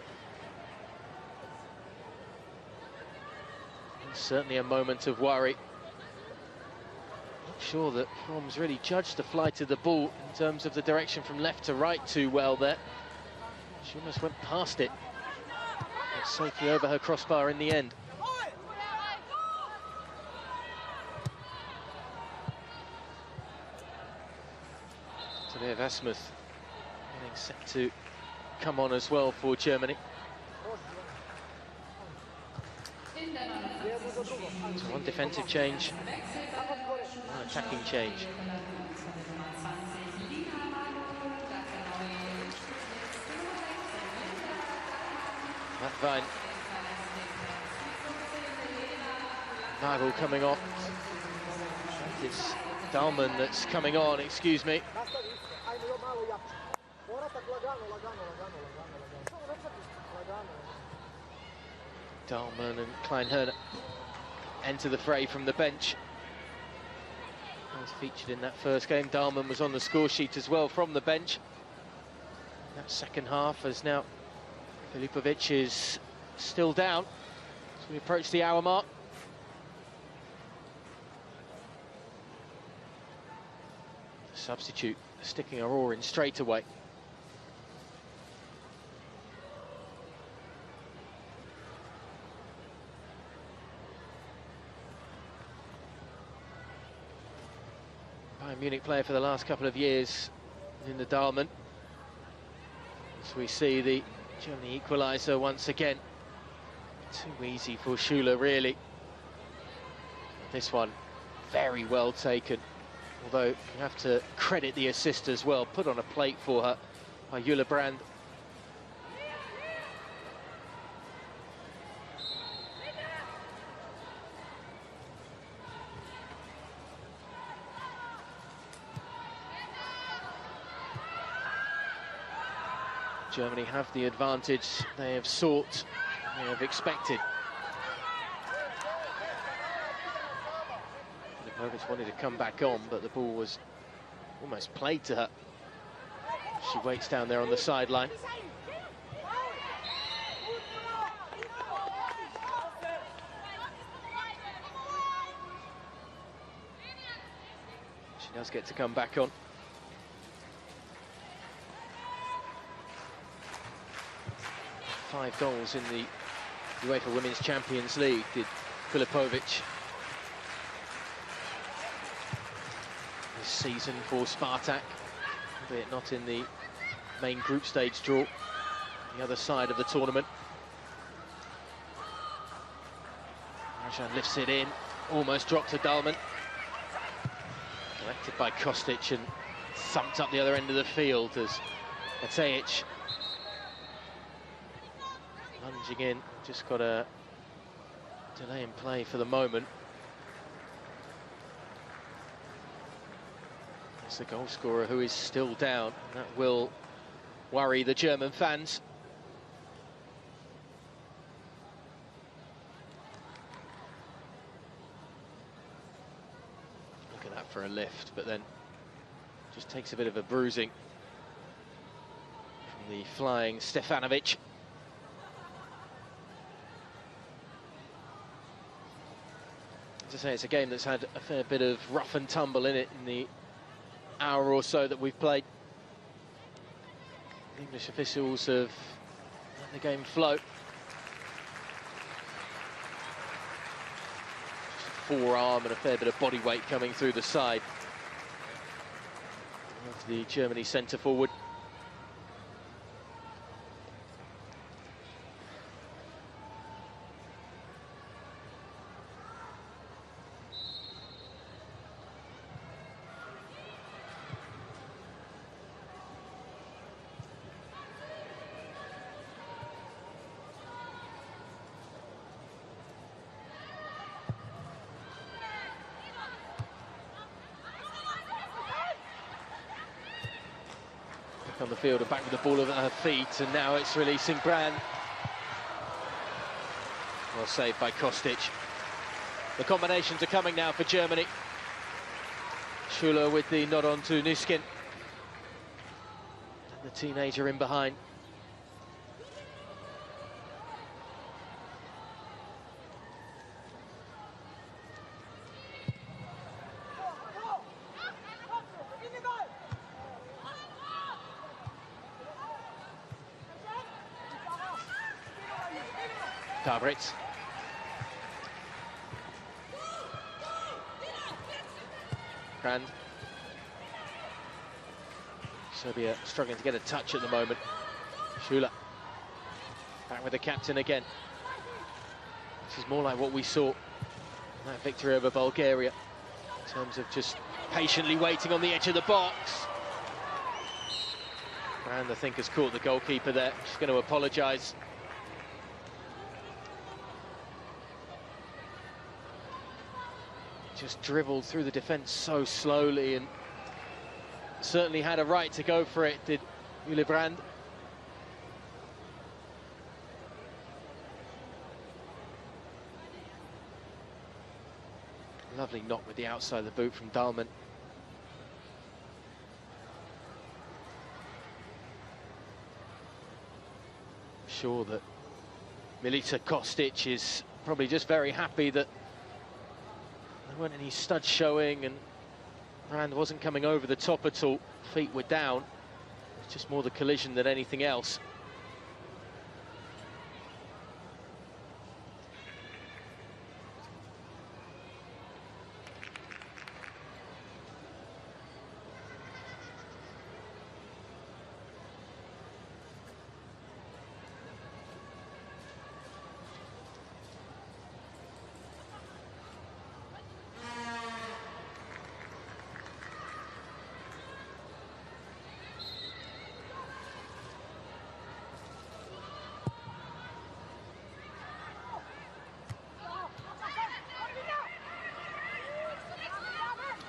And certainly a moment of worry. Not sure that Froms really judged the flight of the ball in terms of the direction from left to right too well there. She almost went past it. It's safely over her crossbar in the end. Today Vasmuth getting set to come on as well for Germany. So one defensive change, one attacking change. Matvine. Nagel coming off. It's Dahlmann that's coming on, excuse me. Dahlmann and Kleinhern enter the fray from the bench. As featured in that first game, Dahlmann was on the score sheet as well from the bench. That second half, as now Filipovic is still down as we approach the hour mark. The substitute sticking her oar in straight away. Bayern Munich player for the last couple of years in the Dahlmann. As we see the Germany equaliser once again. Too easy for Schüller, really. This one, very well taken. Although you have to credit the assist as well, put on a plate for her by Jule Brand. Germany have the advantage they have sought, they have expected. Filipovic wanted to come back on, but the ball was almost played to her. She waits down there on the sideline. She does get to come back on. 5 goals in the UEFA Women's Champions League, did Filipovic. This season for Spartak, albeit not in the main group stage draw, on the other side of the tournament. Marjan lifts it in, almost dropped to Dahlmann. Collected by Kostic and thumped up the other end of the field as Matejic lunging in, just got a delay in play for the moment. It's the goal scorer who is still down, and that will worry the German fans. Look at that for a lift, but then just takes a bit of a bruising from the flying Stefanovic. As I say, it's a game that's had a fair bit of rough and tumble in it in the hour or so that we've played. The English officials have let the game flow. Just a forearm and a fair bit of body weight coming through the side of the Germany centre forward. On the field and back with the ball at her feet, and now it's releasing Brand. Well saved by Kostic. The combinations are coming now for Germany. Schüller with the nod on to Nüskin. And the teenager in behind. Gabritz. Brand. Serbia struggling to get a touch at the moment. Schüller. Back with the captain again. This is more like what we saw in that victory over Bulgaria, in terms of just patiently waiting on the edge of the box. Brand, I think, has caught the goalkeeper there. She's going to apologise. Just dribbled through the defence so slowly, and certainly had a right to go for it, did Ueli Brand. Lovely knock with the outside of the boot from Dahlmann. Sure that Milica Kostic is probably just very happy that there weren't any studs showing and Brand wasn't coming over the top at all. Feet were down. It's just more the collision than anything else.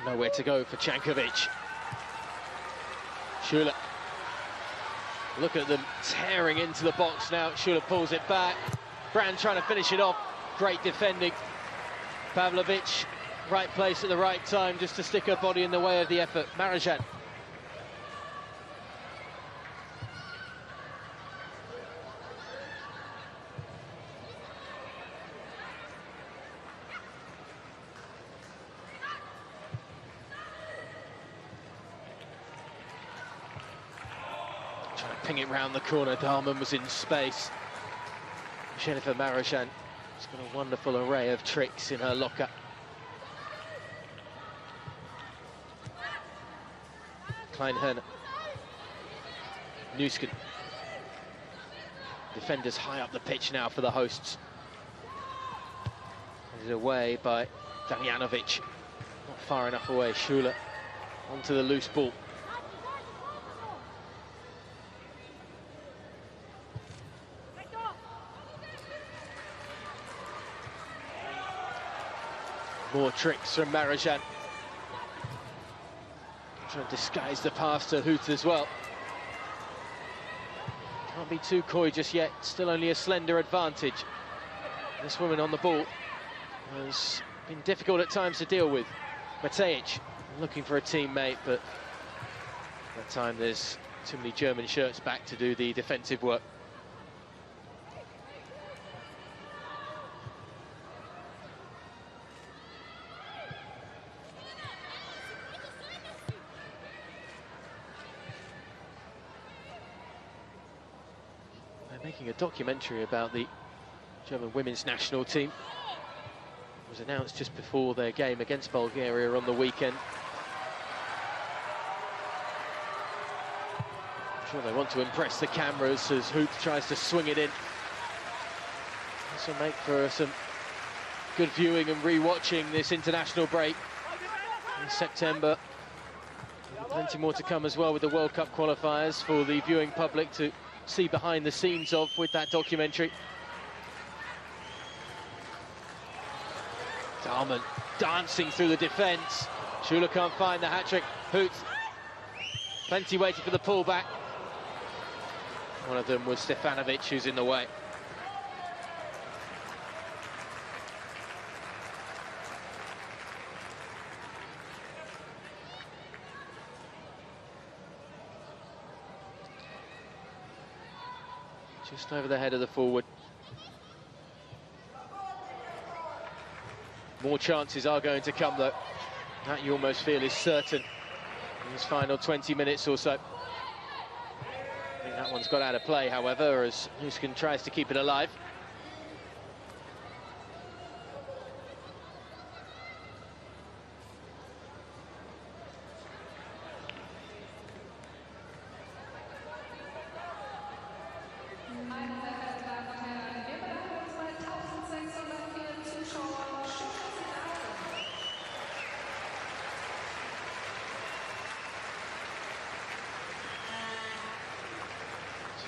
Nowhere to go for Cankovic. Schüller. Look at them tearing into the box now. Schüller pulls it back. Brand trying to finish it off. Great defending. Pavlovic, right place at the right time, just to stick her body in the way of the effort. Marjan. Ping it round the corner. Dahlmann was in space. Jennifer Marozsan has got a wonderful array of tricks in her locker. Kleinherner. Nusken. Defenders high up the pitch now for the hosts. Handed away by Damjanovic. Not far enough away. Schüller onto the loose ball. More tricks from Marozsan. Trying to disguise the pass to Huth as well. Can't be too coy just yet. Still only a slender advantage. This woman on the ball has been difficult at times to deal with. Matejic looking for a teammate, but that time there's too many German shirts back to do the defensive work. Making a documentary about the German women's national team. It was announced just before their game against Bulgaria on the weekend. I'm sure they want to impress the cameras as Huth tries to swing it in. This will make for some good viewing and re-watching this international break in September. Plenty more to come as well with the World Cup qualifiers for the viewing public to see behind the scenes of with that documentary. Dahlmann dancing through the defence. Schüller can't find the hat-trick. Huth, plenty waiting for the pullback. One of them was Stefanovic, who's in the way. Just over the head of the forward. More chances are going to come, though. That you almost feel is certain in this final 20 minutes or so. I think that one's got out of play, however, as Nusken tries to keep it alive.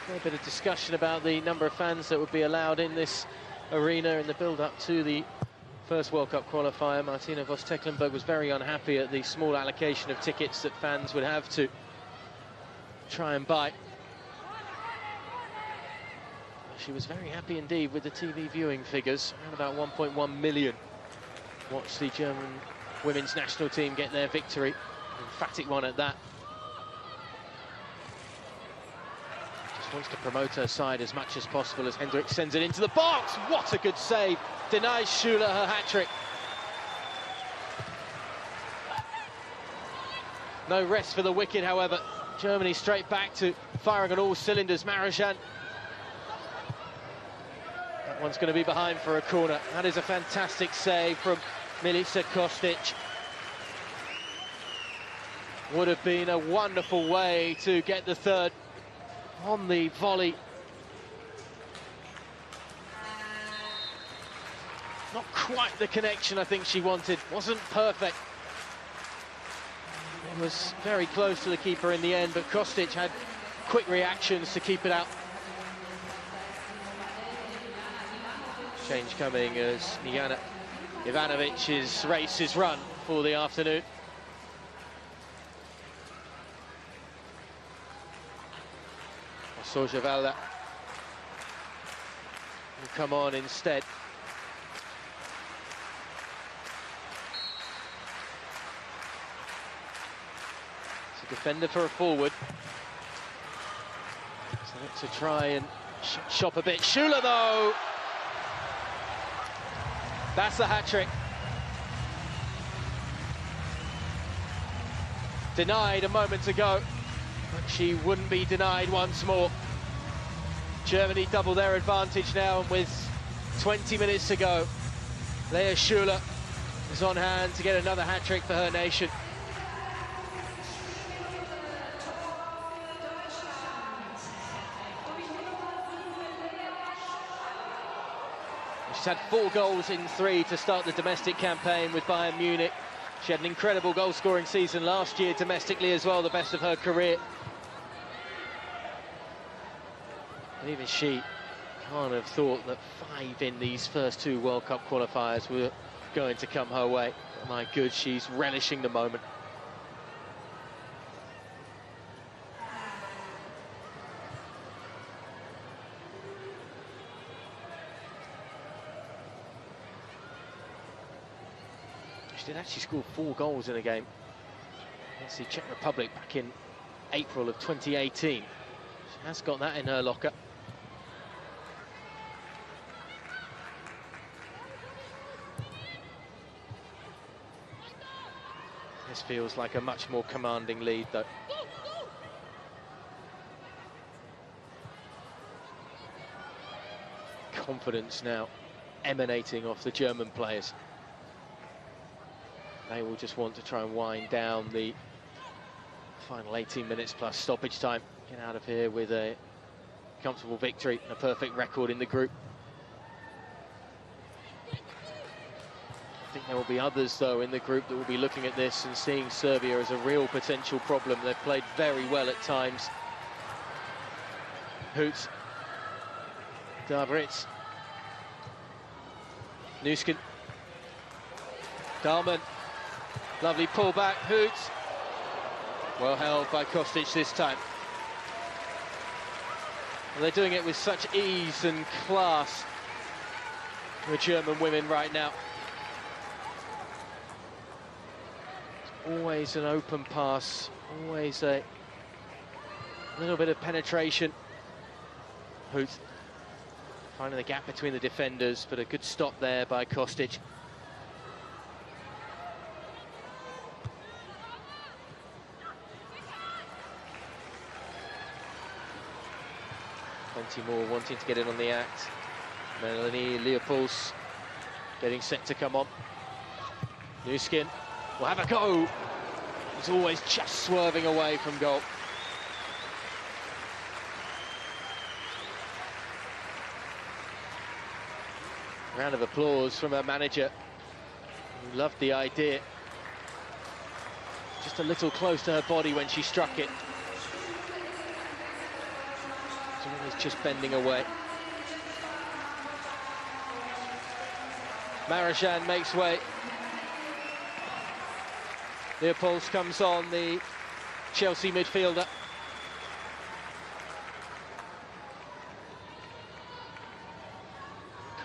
A bit of discussion about the number of fans that would be allowed in this arena in the build-up to the first World Cup qualifier. Martina Voss-Tecklenburg was very unhappy at the small allocation of tickets that fans would have to try and buy. She was very happy indeed with the TV viewing figures. Around about 1.1 million watched the German women's national team get their victory. An emphatic one at that. Wants to promote her side as much as possible as Hendricks sends it into the box. What a good save. Denies Schüller her hat-trick. No rest for the wicket, however. Germany straight back to firing on all cylinders. Marozsan. That one's going to be behind for a corner. That is a fantastic save from Milica Kostic. Would have been a wonderful way to get the third on the volley. Not quite the connection I think she wanted. Wasn't perfect. It was very close to the keeper in the end, but Kostic had quick reactions to keep it out. Change coming as Mijana Ivanovic's race is run for the afternoon. Sorja Valda will come on instead. It's a defender for a forward. So to try and shop a bit. Schüller, though. That's the hat-trick. Denied a moment ago. But she wouldn't be denied once more. Germany double their advantage now, and with 20 minutes to go, Lea Schüller is on hand to get another hat-trick for her nation. She's had 4 goals in 3 to start the domestic campaign with Bayern Munich. She had an incredible goal-scoring season last year domestically as well, the best of her career. And even she can't have thought that 5 in these first 2 World Cup qualifiers were going to come her way. But my God, she's relishing the moment. She did actually score 4 goals in a game against the Czech Republic back in April of 2018. She has got that in her locker. This feels like a much more commanding lead, though. Confidence now emanating off the German players. They will just want to try and wind down the final 18 minutes plus stoppage time. Get out of here with a comfortable victory and a perfect record in the group. I think there will be others, though, in the group that will be looking at this and seeing Serbia as a real potential problem. They've played very well at times. Hoots, Davritz, Nuskin, Dahlmann, lovely pullback, Hoots. Well held by Kostic this time. And they're doing it with such ease and class, the German women right now. Always an open pass, always a little bit of penetration. Hoots finding the gap between the defenders, but a good stop there by Kostic. Plenty more wanting to get in on the act. Melanie Leopolds getting set to come on. Nuskin will have a go. He's always just swerving away from goal. Round of applause from her manager, who loved the idea. Just a little close to her body when she struck it. She's always just bending away. Marozsan makes way. Leopolds comes on, the Chelsea midfielder.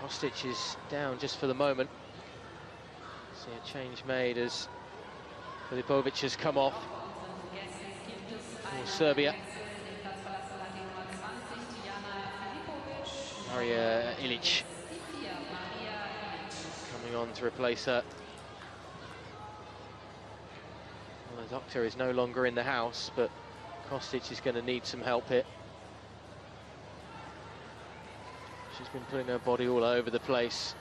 Kostic is down just for the moment. See a change made as Filipovic has come off for Serbia. Maria Ilic coming on to replace her. Well, the doctor is no longer in the house, but Kostic is going to need some help here. She's been putting her body all over the place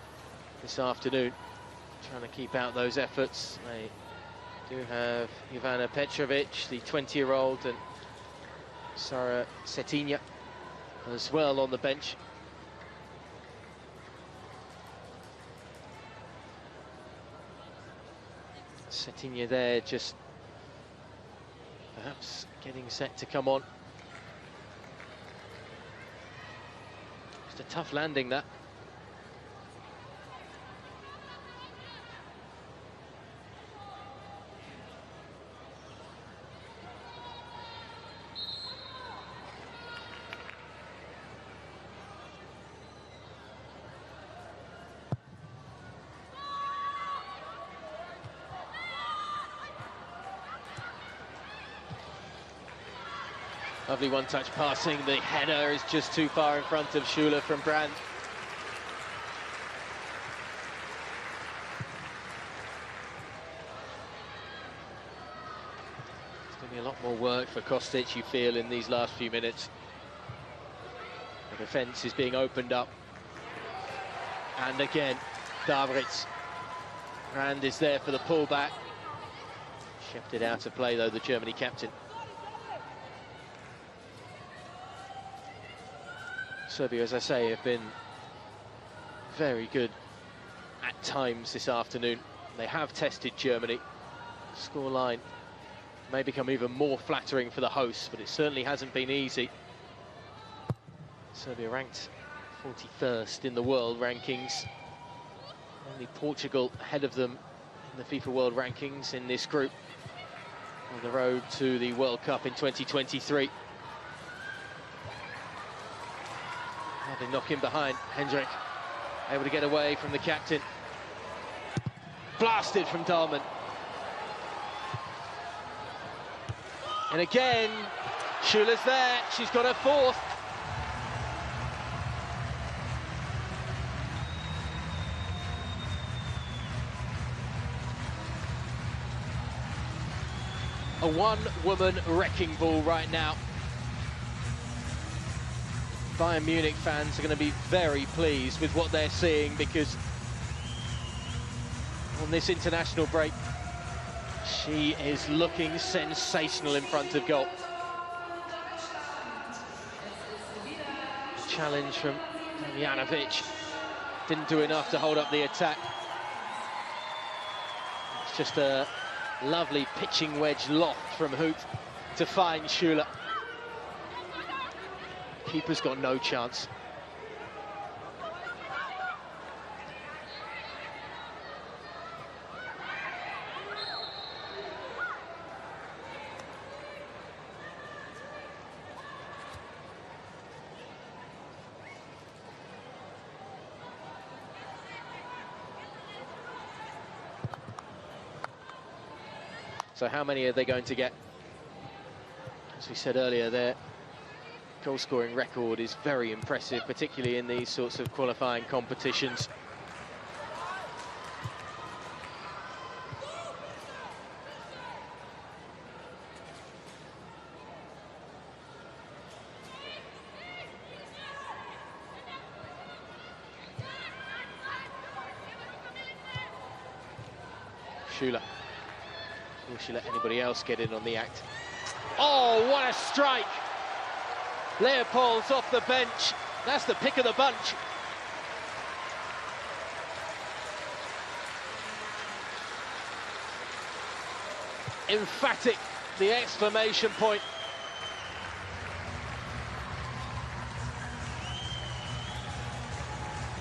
this afternoon, trying to keep out those efforts. They do have Ivana Petrovic, the 20-year-old, and Sara Cetinja as well on the bench. Cetinja there, just perhaps getting set to come on. Just a tough landing, that. Lovely one-touch passing. The header is just too far in front of Schüller from Brandt. It's going to be a lot more work for Kostic, you feel, in these last few minutes. They're Defence is being opened up. And again, Davritz. Rand is there for the pullback. Shifted out of play, though, the Germany captain. Serbia, as I say, have been very good at times this afternoon. They have tested Germany. Scoreline may become even more flattering for the hosts, but it certainly hasn't been easy. Serbia ranked 41st in the world rankings. Only Portugal ahead of them in the FIFA World Rankings in this group on the road to the World Cup in 2023. They knock in behind. Hendrik able to get away from the captain. Blasted from Dahlmann. And again, Schüller's there. She's got her fourth. A one-woman wrecking ball right now. Bayern Munich fans are going to be very pleased with what they're seeing, because on this international break, she is looking sensational in front of goal. Challenge from Janovic. Didn't do enough to hold up the attack. It's just a lovely pitching wedge loft from Hoot to find Schüller. Keeper's got no chance. So how many are they going to get? As we said earlier, their goal-scoring record is very impressive, particularly in these sorts of qualifying competitions. Schüller. Will she let anybody else get in on the act? Oh, what a strike! Leopold's off the bench. That's the pick of the bunch. Emphatic, the exclamation point.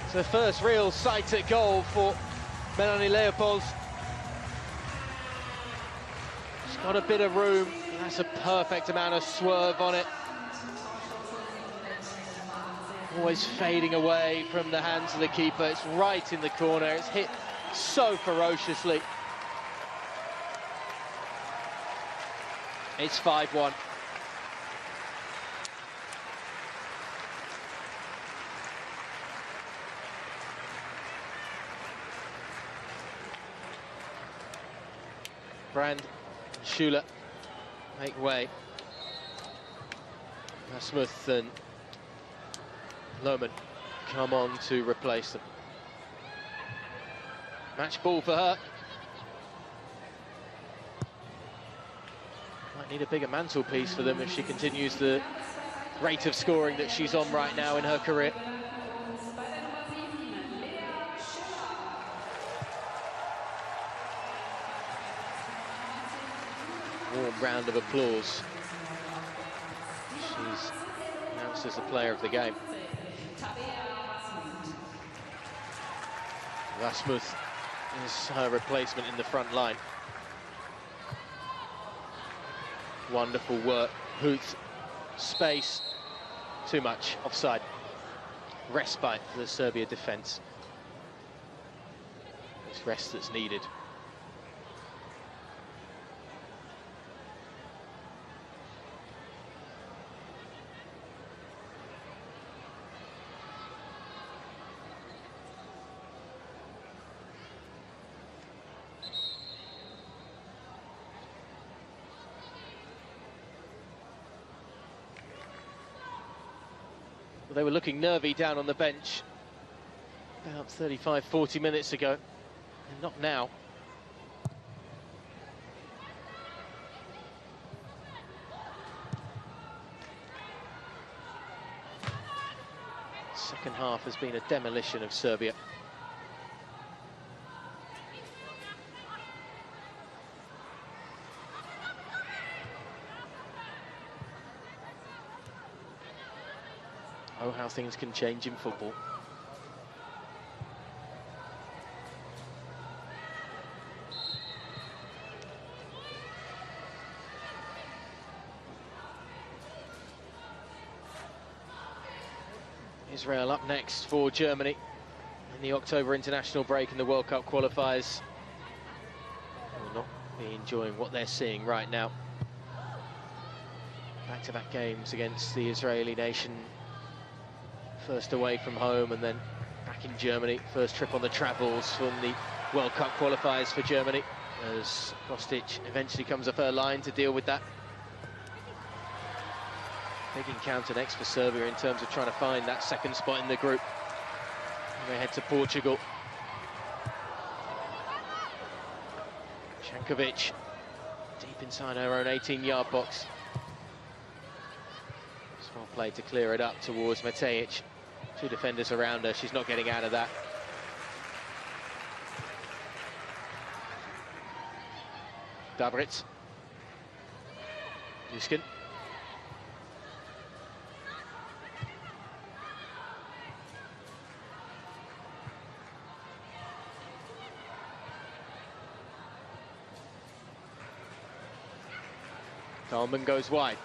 It's the first real sight at goal for Melanie Leopolds. She's got a bit of room. That's a perfect amount of swerve on it. Always fading away from the hands of the keeper. It's right in the corner. It's hit so ferociously. It's 5-1. Brand and Schüller make way. Smith and Lohmann come on to replace them. Match ball for her. Might need a bigger mantelpiece for them if she continues the rate of scoring that she's on right now in her career. Warm round of applause. She's announced as the player of the game. Rasmuth is her replacement in the front line. Wonderful work. Huth, space, too much, offside. Respite for the Serbia defence. It's rest that's needed. Well, they were looking nervy down on the bench about 35, 40 minutes ago, and not now. Second half has been a demolition of Serbia. Oh, how things can change in football. Israel up next for Germany in the October international break in the World Cup qualifiers. Will not be enjoying what they're seeing right now. Back-to-back games against the Israeli nation. First away from home and then back in Germany. First trip on the travels from the World Cup qualifiers for Germany, as Kostic eventually comes off her line to deal with that. Big encounter next for Serbia in terms of trying to find that second spot in the group. And they head to Portugal. Jankovic deep inside her own 18-yard box. It's well played to clear it up towards Matejic. Two defenders around her, she's not getting out of that. Dabritz. Nuskin. Dahlmann goes wide.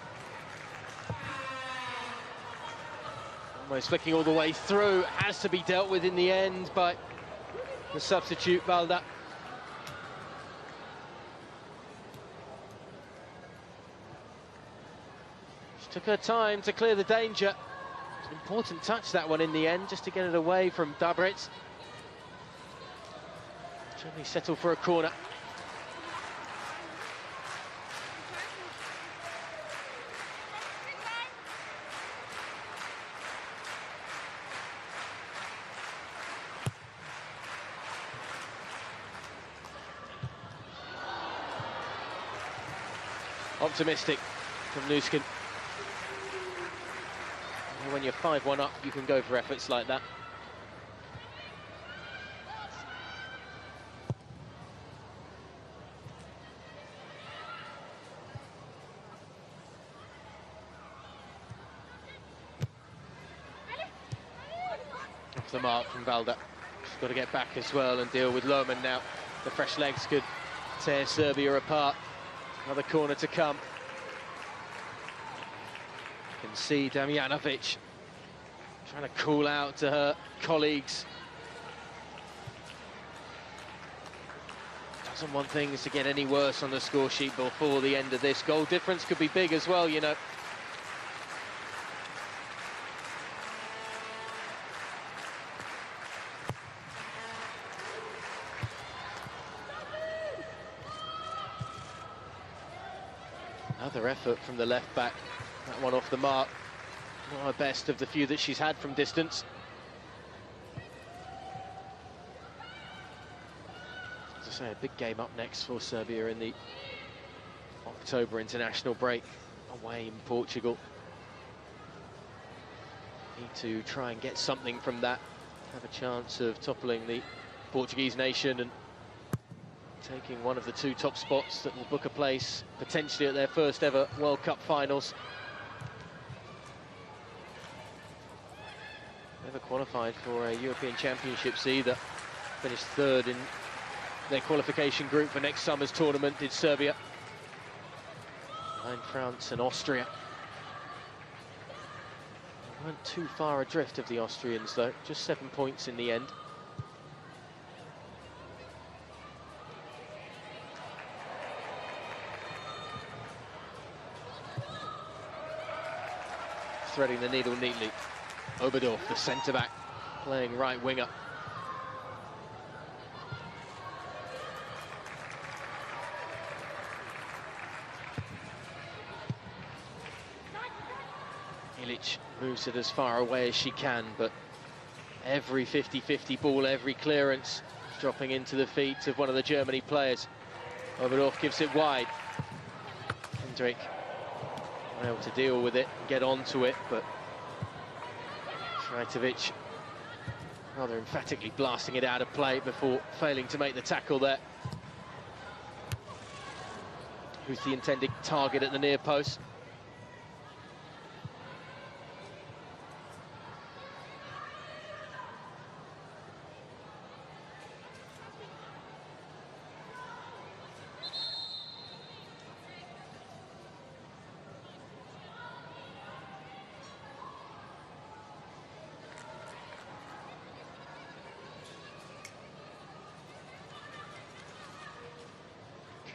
Almost flicking all the way through, has to be dealt with in the end by the substitute, Balda. She took her time to clear the danger. It's an important touch, that one, in the end, just to get it away from Dabritz. Germany settle for a corner. Optimistic from Nuskin. When you're 5-1 up, you can go for efforts like that. Off the mark from Valda. She's got to get back as well and deal with Lohman now. The fresh legs could tear Serbia apart. Another corner to come. You can see Damjanovic trying to call out to her colleagues. Doesn't want things to get any worse on the score sheet before the end of this. Goal difference could be big as well, you know. Another effort from the left back. That one off the mark. Not her best of the few that she's had from distance. As I say, a big game up next for Serbia in the October international break away in Portugal. Need to try and get something from that. Have a chance of toppling the Portuguese nation and taking one of the two top spots that will book a place potentially at their first ever World Cup finals. Never qualified for a European Championships either. Finished third in their qualification group for next summer's tournament, did Serbia. Behind France and Austria. They weren't too far adrift of the Austrians though, just 7 points in the end. Threading the needle neatly. Oberdorf, the centre-back, playing right winger. Ilic moves it as far away as she can, but every 50-50 ball, every clearance is dropping into the feet of one of the Germany players. Oberdorf gives it wide. Hendrik able to deal with it, get onto it, but Frajtovic rather emphatically blasting it out of play before failing to make the tackle there. Who's the intended target at the near post?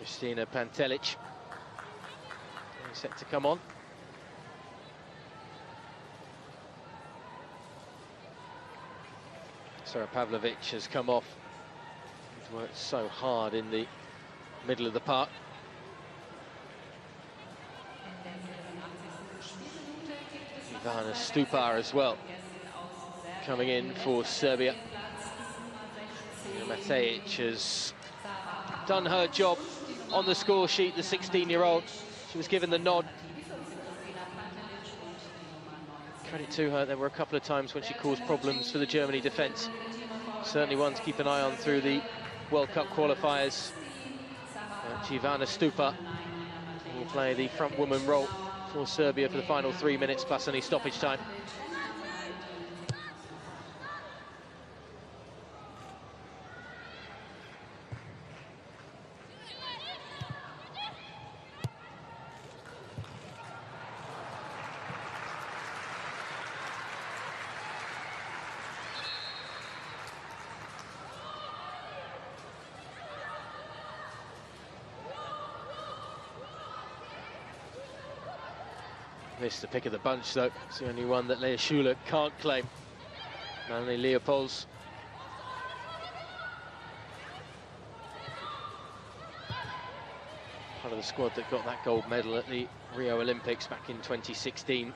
Kristina Pantelic set to come on. Sarah Pavlovic has come off. He's worked so hard in the middle of the park. Ivana Stupar as well, coming in for Serbia. Matejic has done her job on the score sheet, the 16-year-old. She was given the nod. Credit to her, there were a couple of times when she caused problems for the Germany defence. Certainly one to keep an eye on through the World Cup qualifiers. Ivana Stupar will play the front woman role for Serbia for the final 3 minutes plus any stoppage time. Missed the pick of the bunch, though. It's the only one that Lea Schüller can't claim. Melanie Leopolds. Part of the squad that got that gold medal at the Rio Olympics back in 2016.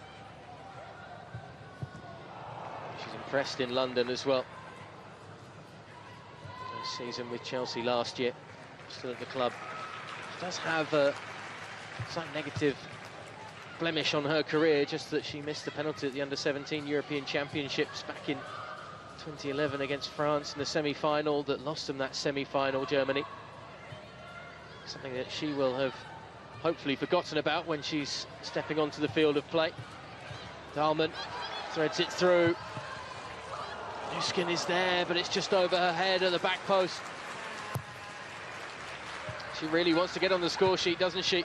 She's impressed in London as well. This season with Chelsea last year, still at the club. She does have a slight negative blemish on her career, just that she missed the penalty at the Under-17 European Championships back in 2011 against France in the semi-final, that lost them that semi-final, Germany. Something that she will have hopefully forgotten about when she's stepping onto the field of play. Dahlmann threads it through. Nuskin is there, but it's just over her head at the back post. She really wants to get on the score sheet, doesn't she?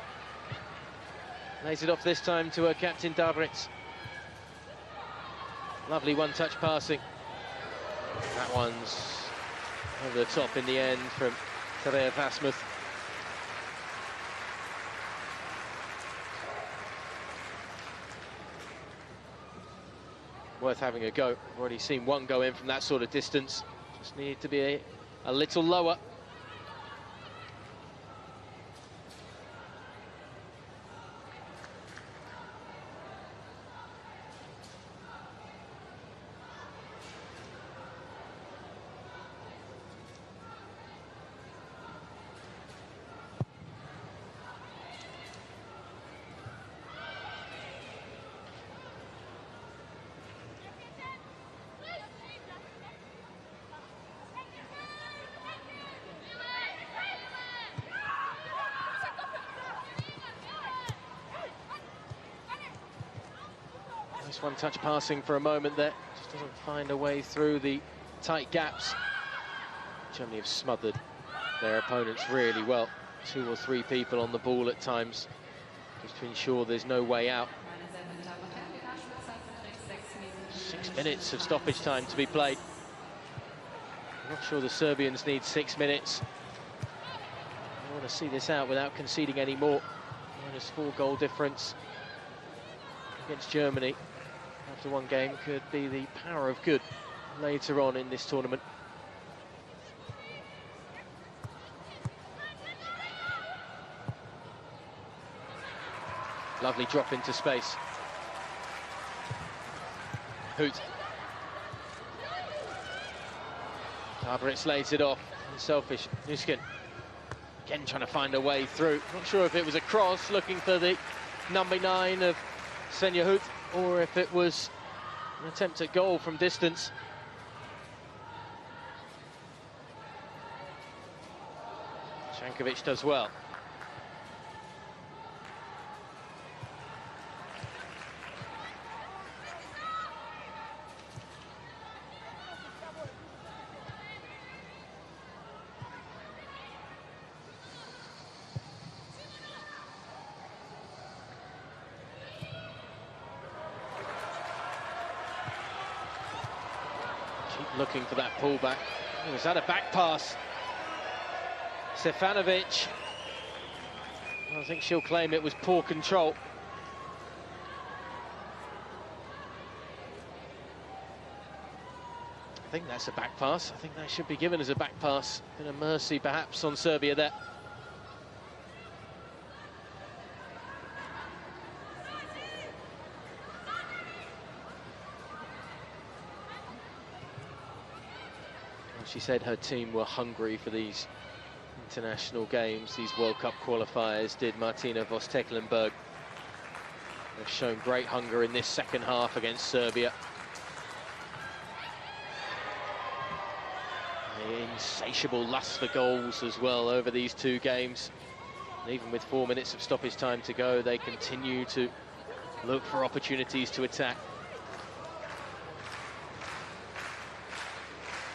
Lays it off this time to her captain, Dabritz. Lovely one-touch passing. That one's over the top in the end from Tabea Vasmuth. Worth having a go. We've already seen one go in from that sort of distance. Just needed to be a little lower. Nice one-touch passing for a moment there. Just doesn't find a way through the tight gaps. Germany have smothered their opponents really well. 2 or 3 people on the ball at times, just to ensure there's no way out. 6 minutes of stoppage time to be played. I'm not sure the Serbians need 6 minutes. I want to see this out without conceding any more. -4 goal difference against Germany after one game could be the power of good later on in this tournament. Lovely drop into space. Hoot. Arbritz lays it off. Unselfish. Nuskin again trying to find a way through. Not sure if it was a cross, looking for the number 9 of Svenja Hoot, or if it was an attempt at goal from distance. Jankovic does well. Keep looking for that pullback. Oh, is that a back pass? Stefanovic. I think she'll claim it was poor control. I think that's a back pass. I think that should be given as a back pass. Been a mercy perhaps on Serbia there. She said her team were hungry for these international games, these World Cup qualifiers, did Martina Voss-Tecklenburg. They've shown great hunger in this second half against Serbia. An insatiable lust for goals as well over these two games. And even with 4 minutes of stoppage time to go, they continue to look for opportunities to attack.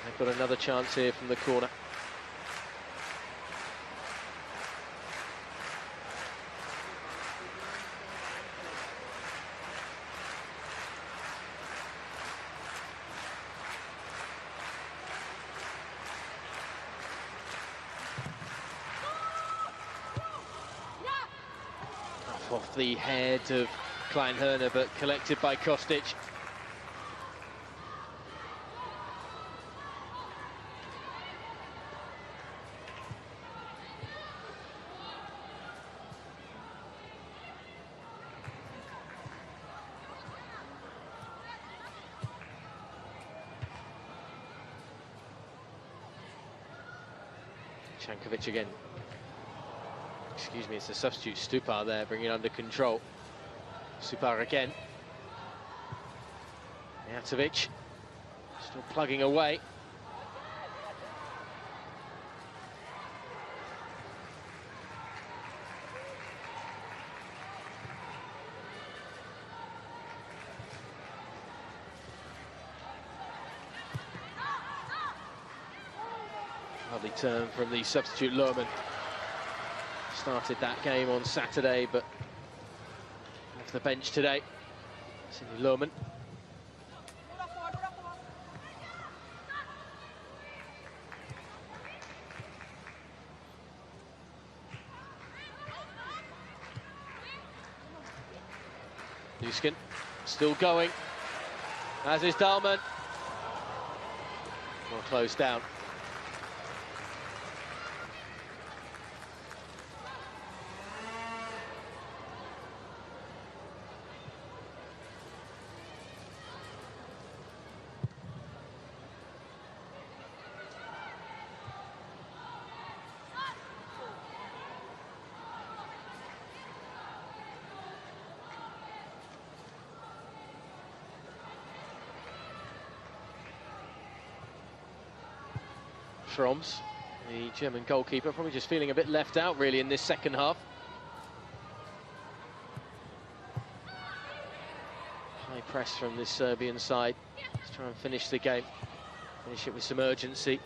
They've got another chance here from the corner. Off the head of Klein-Herner, but collected by Kostic. Jankovic again. Excuse me, it's the substitute Stupar there, bringing it under control. Stupar again. Mijatovic still plugging away. Lovely turn from the substitute Lohmann. Started that game on Saturday, but off the bench today. Cindy Lohmann. Nuskin still going, as is Dahlmann. More closed down. Schroms, the German goalkeeper, probably just feeling a bit left out really in this second half. High press from this Serbian side. Let's try and finish the game, finish it with some urgency.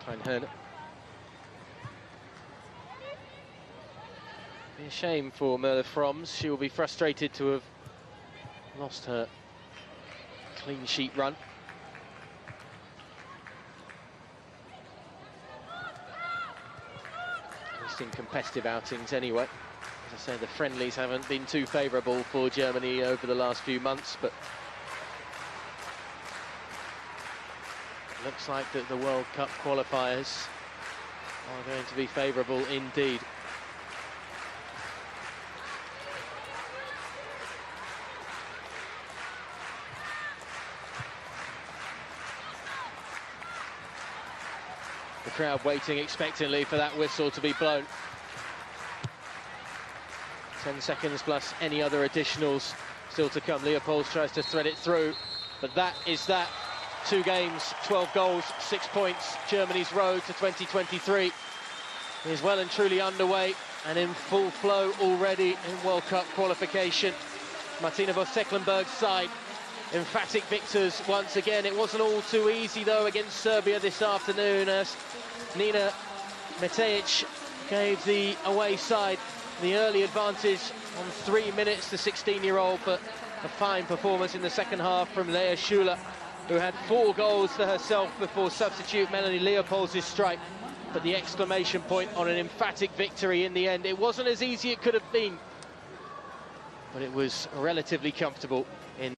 Klein-Herner. Be a shame for Merle Froms. She will be frustrated to have lost her clean sheet run. At least in competitive outings anyway. As I say, the friendlies haven't been too favourable for Germany over the last few months, but Looks like that the World Cup qualifiers are going to be favourable indeed. The crowd waiting expectantly for that whistle to be blown. 10 seconds plus any other additionals still to come. Leopolds tries to thread it through, but that is that. 2 games, 12 goals, 6 points. Germany's road to 2023 is well and truly underway and in full flow already in World Cup qualification. Martina Voss-Tecklenburg's side, emphatic victors once again. It wasn't all too easy though against Serbia this afternoon, as Nina Metejic gave the away side the early advantage on 3 minutes, the 16-year-old, but a fine performance in the second half from Lea Schüller, who had 4 goals for herself before substitute Melanie Leopolds' strike. But the exclamation point on an emphatic victory in the end. It wasn't as easy as it could have been, but it was relatively comfortable in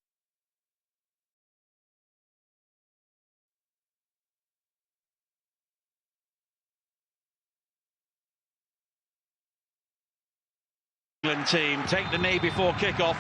England team take the knee before kickoff.